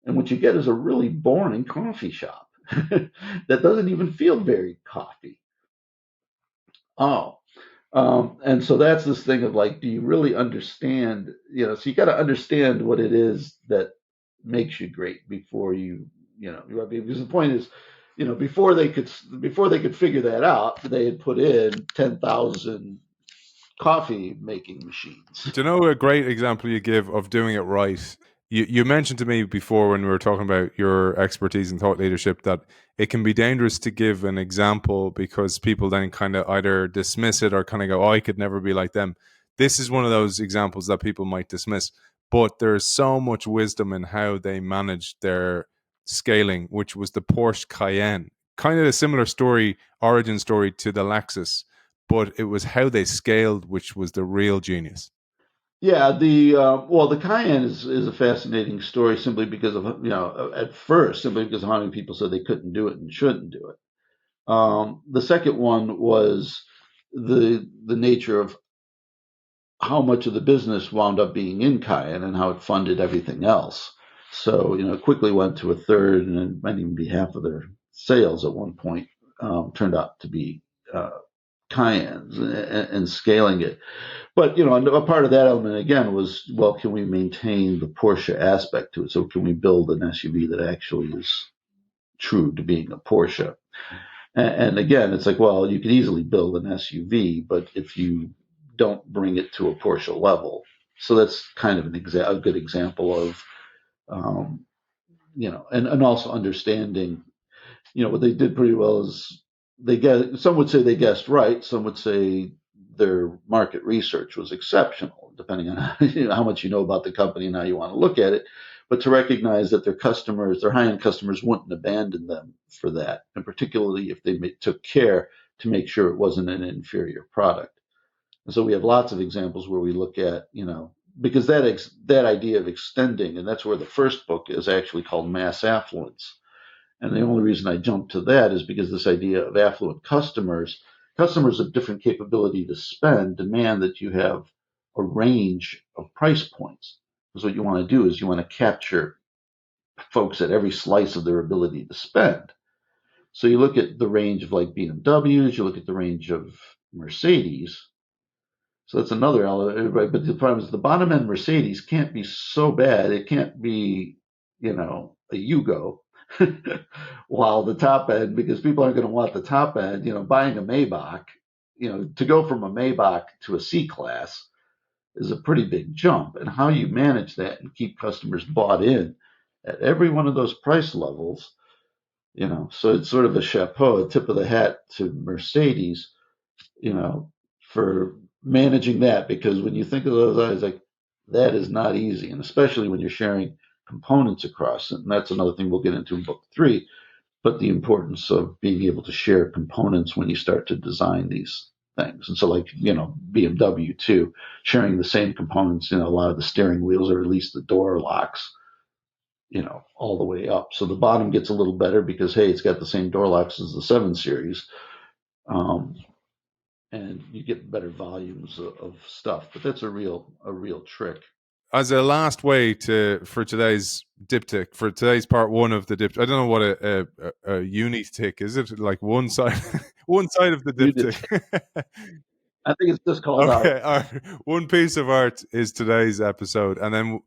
And what you get is a really boring coffee shop that doesn't even feel very coffee. Oh, and so that's this thing of like, do you really understand? So you got to understand what it is that makes you great before because the point is, before they could figure that out, they had put in 10,000 coffee making machines. Do you know a great example you give of doing it right? You mentioned to me before when we were talking about your expertise in thought leadership that it can be dangerous to give an example because people then kind of either dismiss it or kind of go, oh, I could never be like them. This is one of those examples that people might dismiss, but there's so much wisdom in how they managed their scaling, which was the Porsche Cayenne. Kind of a similar story, origin story to the Lexus, but it was how they scaled, which was the real genius. Yeah, the Cayenne is a fascinating story simply because of at first simply because of how many people said they couldn't do it and shouldn't do it. The second one was the nature of how much of the business wound up being in Cayenne and how it funded everything else. So it quickly went to a third, and it might even be half of their sales at one point turned out to be Cayennes and scaling it. But a part of that element again was, well, can we maintain the Porsche aspect to it? So can we build an SUV that actually is true to being a Porsche? And again, it's like, well, you can easily build an SUV, but if you don't bring it to a Porsche level, so that's kind of a good example of, and also understanding, what they did pretty well is some would say they guessed right, some would say their market research was exceptional, depending on how much you know about the company and how you want to look at it. But to recognize that their high-end customers wouldn't abandon them for that, and particularly if they took care to make sure it wasn't an inferior product. And so we have lots of examples where we look at, because that idea of extending, and that's where the first book is actually called Mass Affluence. And the only reason I jumped to that is because this idea of affluent customers of different capability to spend demand that you have a range of price points. Because what you want to do is you want to capture folks at every slice of their ability to spend. So you look at the range of like BMWs, you look at the range of Mercedes. So that's another element, right? But the problem is the bottom end Mercedes can't be so bad. It can't be, a Yugo. While the top end, because people aren't going to want the top end, buying a Maybach, to go from a Maybach to a C class is a pretty big jump. And how you manage that and keep customers bought in at every one of those price levels, so it's sort of a chapeau, a tip of the hat to Mercedes, for managing that, because when you think of those items, like that is not easy, and especially when you're sharing components across it. And that's another thing we'll get into in book 3, but the importance of being able to share components when you start to design these things. And so like, BMW too, sharing the same components, a lot of the steering wheels, or at least the door locks, all the way up. So the bottom gets a little better because, hey, it's got the same door locks as the 7 Series. And you get better volumes of stuff, but that's a real trick. As a last way for today's diptych, for today's part 1 of the diptych, I don't know what a unitick is. It like one side, one side of the diptych. I think it's just called okay, art. One piece of art is today's episode, and then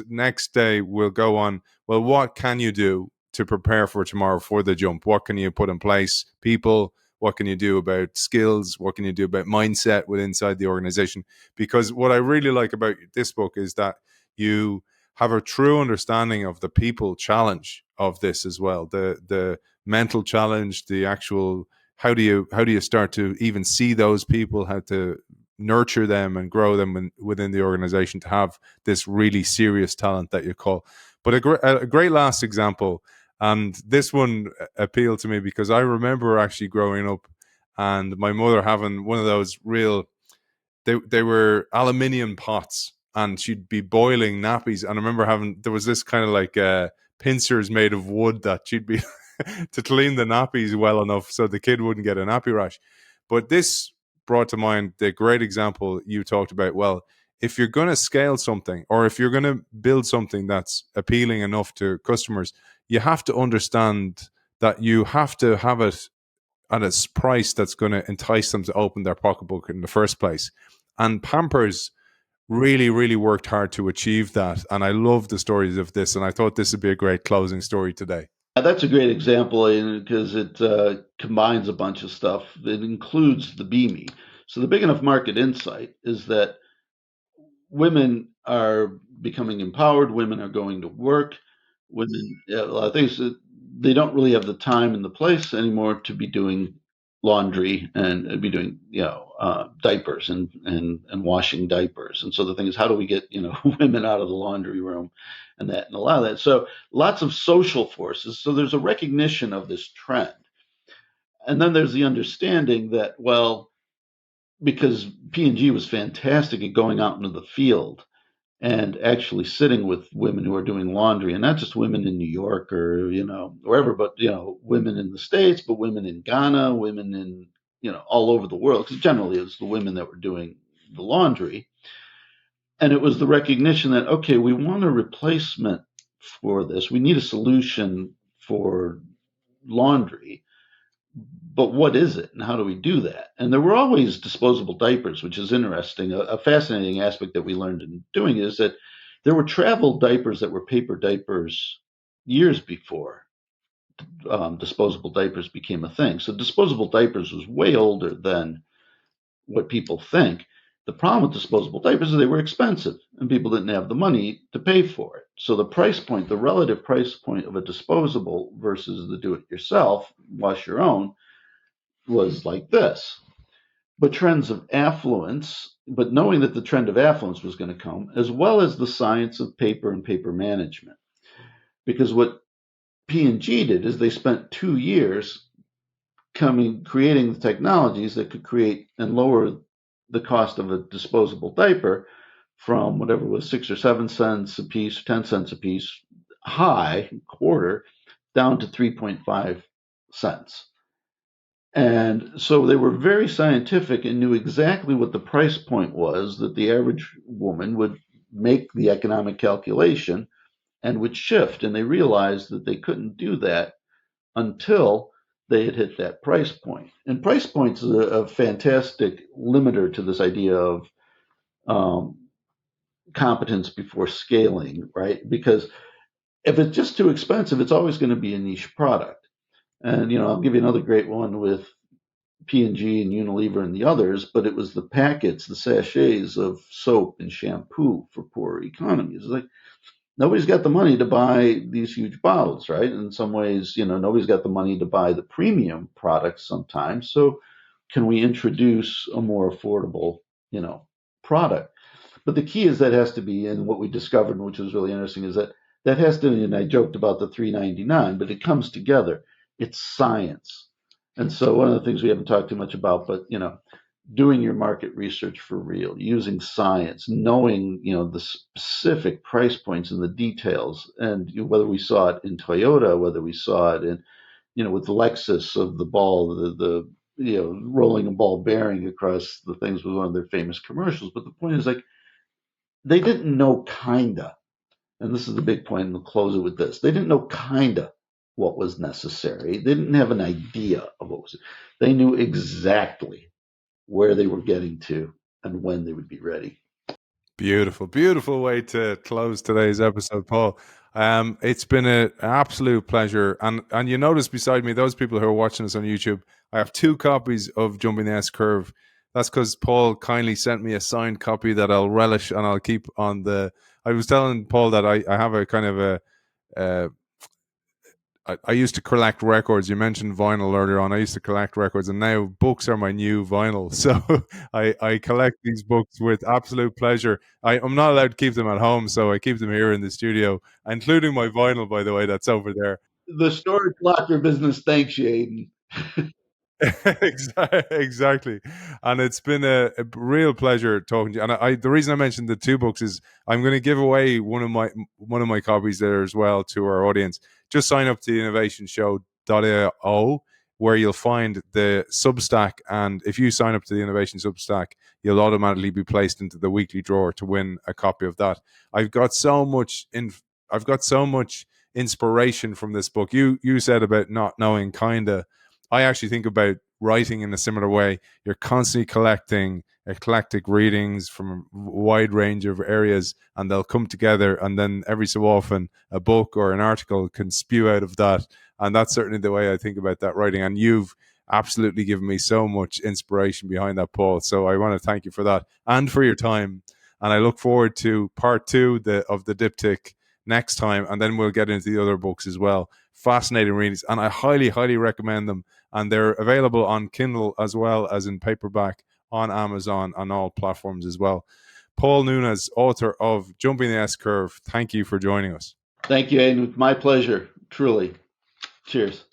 next day we'll go on. Well, what can you do to prepare for tomorrow for the jump? What can you put in place? People. What can you do about skills? What can you do about mindset within inside the organization? Because what I really like about this book is that you have a true understanding of the people challenge of this as well. The mental challenge, the actual how do you start to even see those people, how to nurture them and grow them within the organization to have this really serious talent that you call. But a great last example. And this one appealed to me because I remember actually growing up and my mother having one of those real, they were aluminium pots and she'd be boiling nappies. And I remember there was this kind of like pincers made of wood that she'd be to clean the nappies well enough so the kid wouldn't get a nappy rash. But this brought to mind the great example you talked about. Well, if you're going to scale something or if you're going to build something that's appealing enough to customers, you have to understand that you have to have it at a price that's going to entice them to open their pocketbook in the first place. And Pampers really, really worked hard to achieve that. And I love the stories of this. And I thought this would be a great closing story today. That's a great example because it combines a bunch of stuff. It includes the BME. So the big enough market insight is that women are becoming empowered. Women are going to work. Women, a lot of things, they don't really have the time and the place anymore to be doing laundry and be doing, diapers and washing diapers. And so the thing is, how do we get, women out of the laundry room and that and a lot of that. So lots of social forces. So there's a recognition of this trend. And then there's the understanding that, well, because P&G was fantastic at going out into the field and actually sitting with women who are doing laundry, and not just women in New York or wherever, but women in the States, but women in Ghana, women in all over the world, because generally it was the women that were doing the laundry. And it was the recognition that, okay, we want a replacement for this, we need a solution for laundry, but what is it and how do we do that? And there were always disposable diapers, which is interesting. A fascinating aspect that we learned in doing is that there were travel diapers that were paper diapers years before disposable diapers became a thing. So disposable diapers was way older than what people think. The problem with disposable diapers is they were expensive and people didn't have the money to pay for it. So the price point, the relative price point of a disposable versus the do-it-yourself, wash your own, was like this. But trends of affluence, but knowing that the trend of affluence was going to come, as well as the science of paper and paper management. Because what P&G did is they spent 2 years creating the technologies that could create and lower the cost of a disposable diaper from whatever was 6 or 7 cents a piece, 10 cents a piece, high quarter, down to 3.5 cents. And so they were very scientific and knew exactly what the price point was that the average woman would make the economic calculation and would shift. And they realized that they couldn't do that until they had hit that price point. And price points is a fantastic limiter to this idea of um, competence before scaling, right? Because if it's just too expensive, it's always going to be a niche product. And I'll give you another great one with P&G and Unilever and the others, but it was the packets, the sachets of soap and shampoo for poorer economies. It's like nobody's got the money to buy these huge bottles, right? In some ways, nobody's got the money to buy the premium products sometimes. So can we introduce a more affordable, product? But the key is that has to be, and what we discovered, which was really interesting, is that has to, and I joked about the 3.99, but it comes together. It's science. And so one of the things we haven't talked too much about, but doing your market research for real, using science, knowing the specific price points and the details, and whether we saw it in Toyota, whether we saw it in with Lexus of the ball, the rolling a ball bearing across the things was one of their famous commercials. But the point is, like, they didn't know kinda, and this is the big point, and we'll close it with this. They didn't know kinda what was necessary. They didn't have an idea of what was. They knew exactly where they were getting to and when they would be ready. Beautiful, beautiful way to close today's episode, Paul. It's been an absolute pleasure, and you notice beside me, those people who are watching us on YouTube, I have 2 copies of Jumping the S-Curve. That's because Paul kindly sent me a signed copy that I'll relish and I'll keep on the. I was telling Paul that I have a kind of a. Uh, I used to collect records. You mentioned vinyl earlier on. I used to collect records, and now books are my new vinyl. So I collect these books with absolute pleasure. I'm not allowed to keep them at home, so I keep them here in the studio, including my vinyl, by the way, that's over there. The storage locker business thanks you, Aidan. Exactly, and it's been a real pleasure talking to you. And the reason I mentioned the 2 books is I'm going to give away one of my copies there as well to our audience. Just sign up to the innovationshow.io, where you'll find the Substack, and if you sign up to the Innovation Substack, you'll automatically be placed into the weekly drawer to win a copy of that. I've got so much inspiration from this book. You said about not knowing kinda. I actually think about writing in a similar way. You're constantly collecting eclectic readings from a wide range of areas, and they'll come together, and then every so often a book or an article can spew out of that. And that's certainly the way I think about that writing. And you've absolutely given me so much inspiration behind that, Paul. So I want to thank you for that and for your time. And I look forward to part 2 of the Diptych next time, and then we'll get into the other books as well. Fascinating readings, and I highly, highly recommend them. And they're available on Kindle as well as in paperback on Amazon on all platforms as well. Paul Nunes, author of Jumping the S-Curve, thank you for joining us. Thank you, Aidan. My pleasure, truly. Cheers.